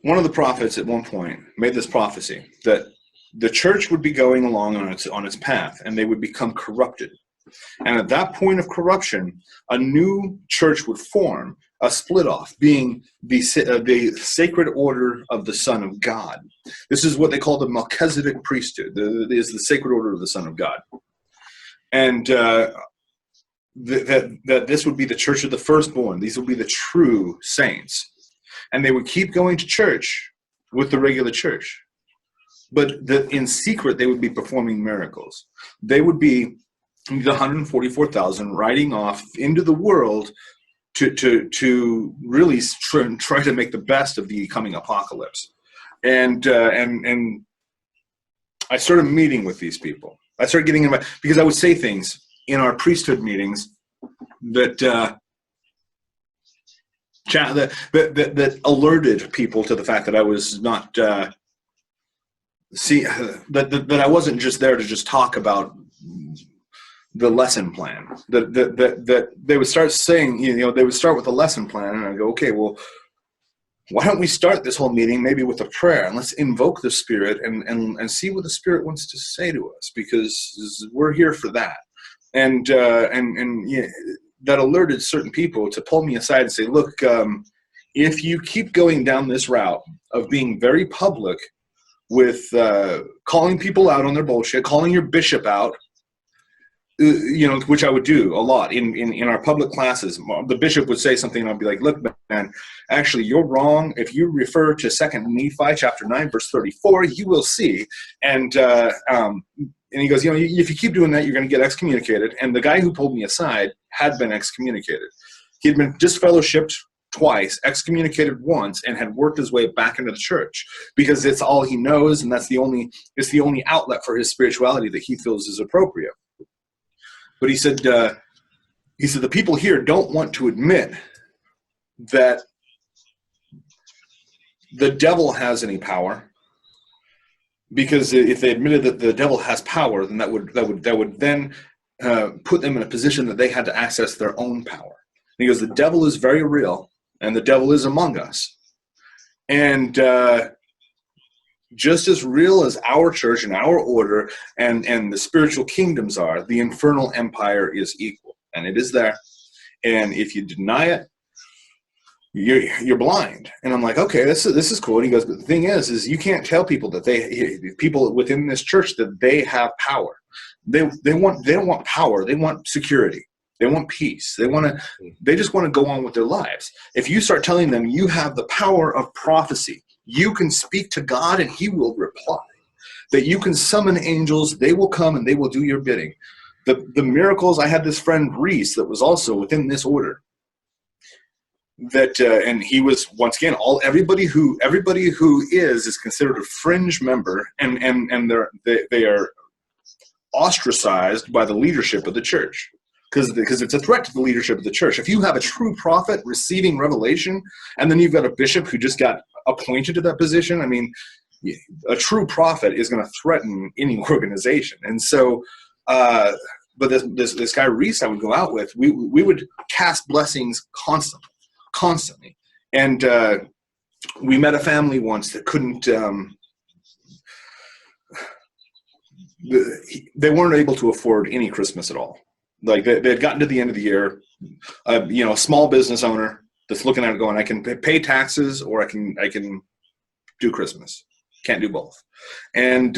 [SPEAKER 2] One of the prophets at one point made this prophecy that the church would be going along on its path, and they would become corrupted. And at that point of corruption, a new church would form, a split off, being the sacred order of the Son of God. This is what they call the Melchizedek priesthood. Is the sacred order of the Son of God. And that this would be the church of the firstborn. These would be the true saints. And they would keep going to church with the regular church. But in secret, they would be performing miracles. They would be the 144,000 riding off into the world to really try to make the best of the coming apocalypse. And I started meeting with these people. I started getting in because I would say things in our priesthood meetings that alerted people to the fact that I was not that I wasn't just there to just talk about the lesson plan. That they would start saying, they would start with a lesson plan, and I go, okay, well, why don't we start this whole meeting maybe with a prayer, and let's invoke the Spirit and see what the Spirit wants to say to us, because we're here for that. And that alerted certain people to pull me aside and say, look, if you keep going down this route of being very public with calling people out on their bullshit, calling your bishop out, which I would do a lot in our public classes. The bishop would say something, and I'd be like, look, man, actually, you're wrong. If you refer to 2 Nephi chapter 9, verse 34, you will see. And he goes, if you keep doing that, you're going to get excommunicated. And the guy who pulled me aside had been excommunicated. He had been disfellowshipped twice, excommunicated once, and had worked his way back into the church because it's all he knows, and it's the only outlet for his spirituality that he feels is appropriate. But he said the people here don't want to admit that the devil has any power, because if they admitted that the devil has power, then that would then put them in a position that they had to access their own power. And he goes, the devil is very real, and the devil is among us. And just as real as our church and our order and the spiritual kingdoms are, the infernal empire is equal. And it is there. And if you deny it, you're blind. And I'm like, okay, this is cool. And he goes, but the thing is you can't tell people that people within this church that they have power. They don't want power. They want security. They want peace. They just want to go on with their lives. If you start telling them you have the power of prophecy, you can speak to God and he will reply. That you can summon angels, they will come and they will do your bidding. The miracles, I had this friend Reese that was also within this order. That and he was, once again, everybody who is considered a fringe member, and they are ostracized by the leadership of the church, because it's a threat to the leadership of the church. If you have a true prophet receiving revelation, and then you've got a bishop who just got appointed to that position, I mean, a true prophet is going to threaten any organization. And so, but this guy Reese I would go out with, we would cast blessings constantly. And we met a family once that couldn't, they weren't able to afford any Christmas at all. Like they had gotten to the end of the year, a small business owner that's looking at it going, I can pay taxes or I can do Christmas. Can't do both. And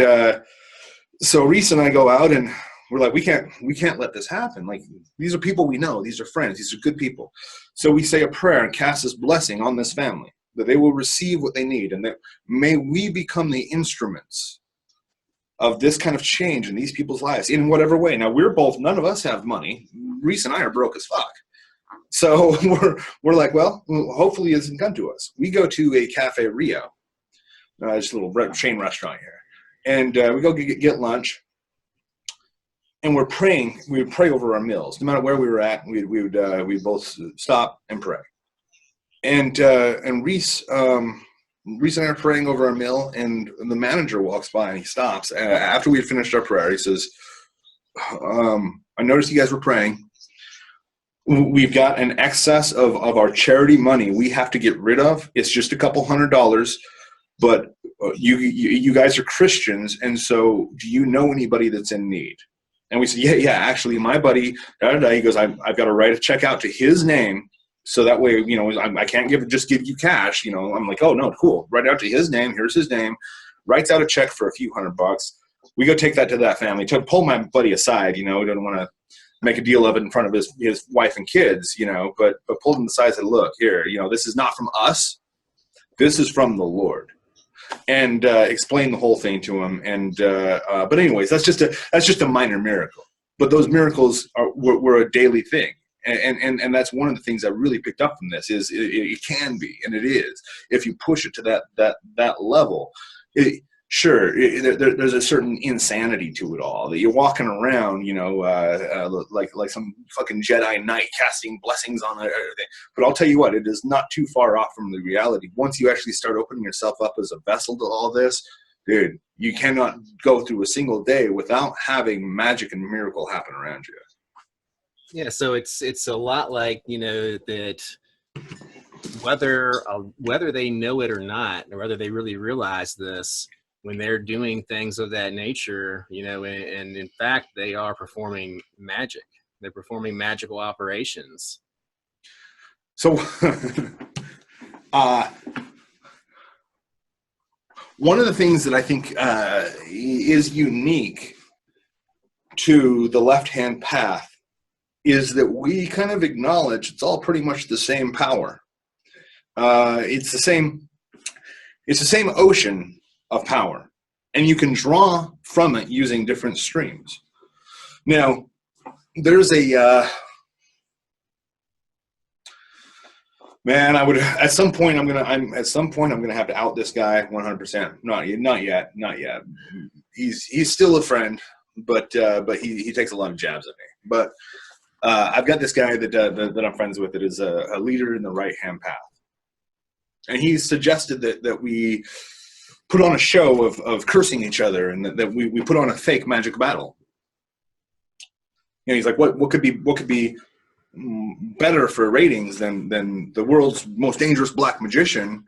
[SPEAKER 2] so Reese and I go out and we're like, we can't let this happen. Like, these are people we know. These are friends. These are good people. So we say a prayer and cast this blessing on this family, that they will receive what they need, and that may we become the instruments of this kind of change in these people's lives in whatever way. Now, none of us have money. Reese and I are broke as fuck. So we're like, well, hopefully it doesn't come to us. We go to a Cafe Rio, just a little chain restaurant here. And we go get lunch. And we're praying. We would pray over our meals, no matter where we were at. We'd both stop and pray. And Reese and I are praying over our meal, and the manager walks by and he stops. After we had finished our prayer, he says, "I noticed you guys were praying. We've got an excess of our charity money we have to get rid of. It's just a couple $100, but you guys are Christians, and so do you know anybody that's in need?" And we said, yeah, actually, my buddy, he goes, I've got to write a check out to his name, so that way, I can't just give you cash. I'm like, oh, no, cool. Write out to his name. Here's his name. Writes out a check for a few $100. We go take that to that family. To pull my buddy aside, he doesn't want to make a deal of it in front of his wife and kids, but pulled him aside and said, look, here, this is not from us. This is from the Lord. And explain the whole thing to him. And but anyways, that's just a minor miracle. But those miracles were a daily thing. And that's one of the things I really picked up from this is it can be, and it is, if you push it to that level. There's a certain insanity to it all, that you're walking around, like some fucking Jedi Knight casting blessings on everything. But I'll tell you what, it is not too far off from the reality. Once you actually start opening yourself up as a vessel to all this, dude, you cannot go through a single day without having magic and miracle happen around you.
[SPEAKER 1] Yeah, so it's a lot like, that whether they know it or not, or whether they really realize this, when they're doing things of that nature, and in fact, they are performing magic. They're performing magical operations.
[SPEAKER 2] So one of the things that I think is unique to the left-hand path is that we kind of acknowledge it's all pretty much the same power. It's the same ocean of power, and you can draw from it using different streams. Now, there's a man. At some point I'm gonna have to out this guy 100%. Not yet. He's still a friend, but he takes a lot of jabs at me. But I've got this guy that I'm friends with that is a leader in the right-hand path, and he suggested that we put on a show of cursing each other, and that we put on a fake magic battle. He's like, what could be better for ratings than the world's most dangerous black magician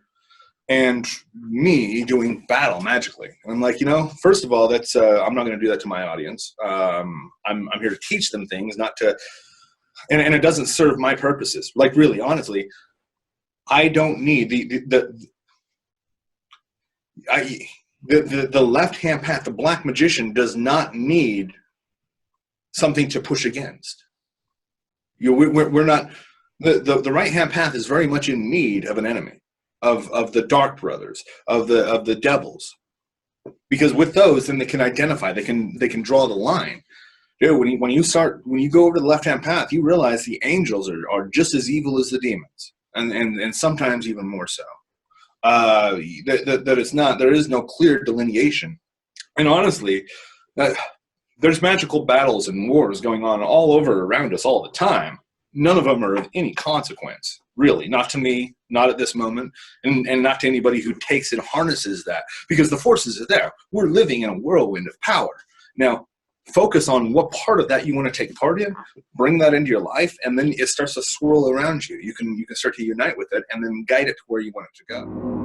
[SPEAKER 2] and me doing battle magically? And I'm like, first of all, that's I'm not going to do that to my audience. I'm here to teach them things, not to, and it doesn't serve my purposes. Like, really, honestly, I don't need the left-hand path. The black magician does not need something to push against. We're not. The right-hand path is very much in need of an enemy, of the dark brothers, of the devils, because with those, then they can identify. They can draw the line. Dude, when you go over to the left-hand path, you realize the angels are just as evil as the demons, and sometimes even more so. That it's not. There is no clear delineation, and honestly, there's magical battles and wars going on all over around us all the time. None of them are of any consequence, really. Not to me, not at this moment, and not to anybody who takes and harnesses that, because the forces are there. We're living in a whirlwind of power. Now, focus on what part of that you want to take part in, bring that into your life, and then it starts to swirl around you. You can start to unite with it and then guide it to where you want it to go.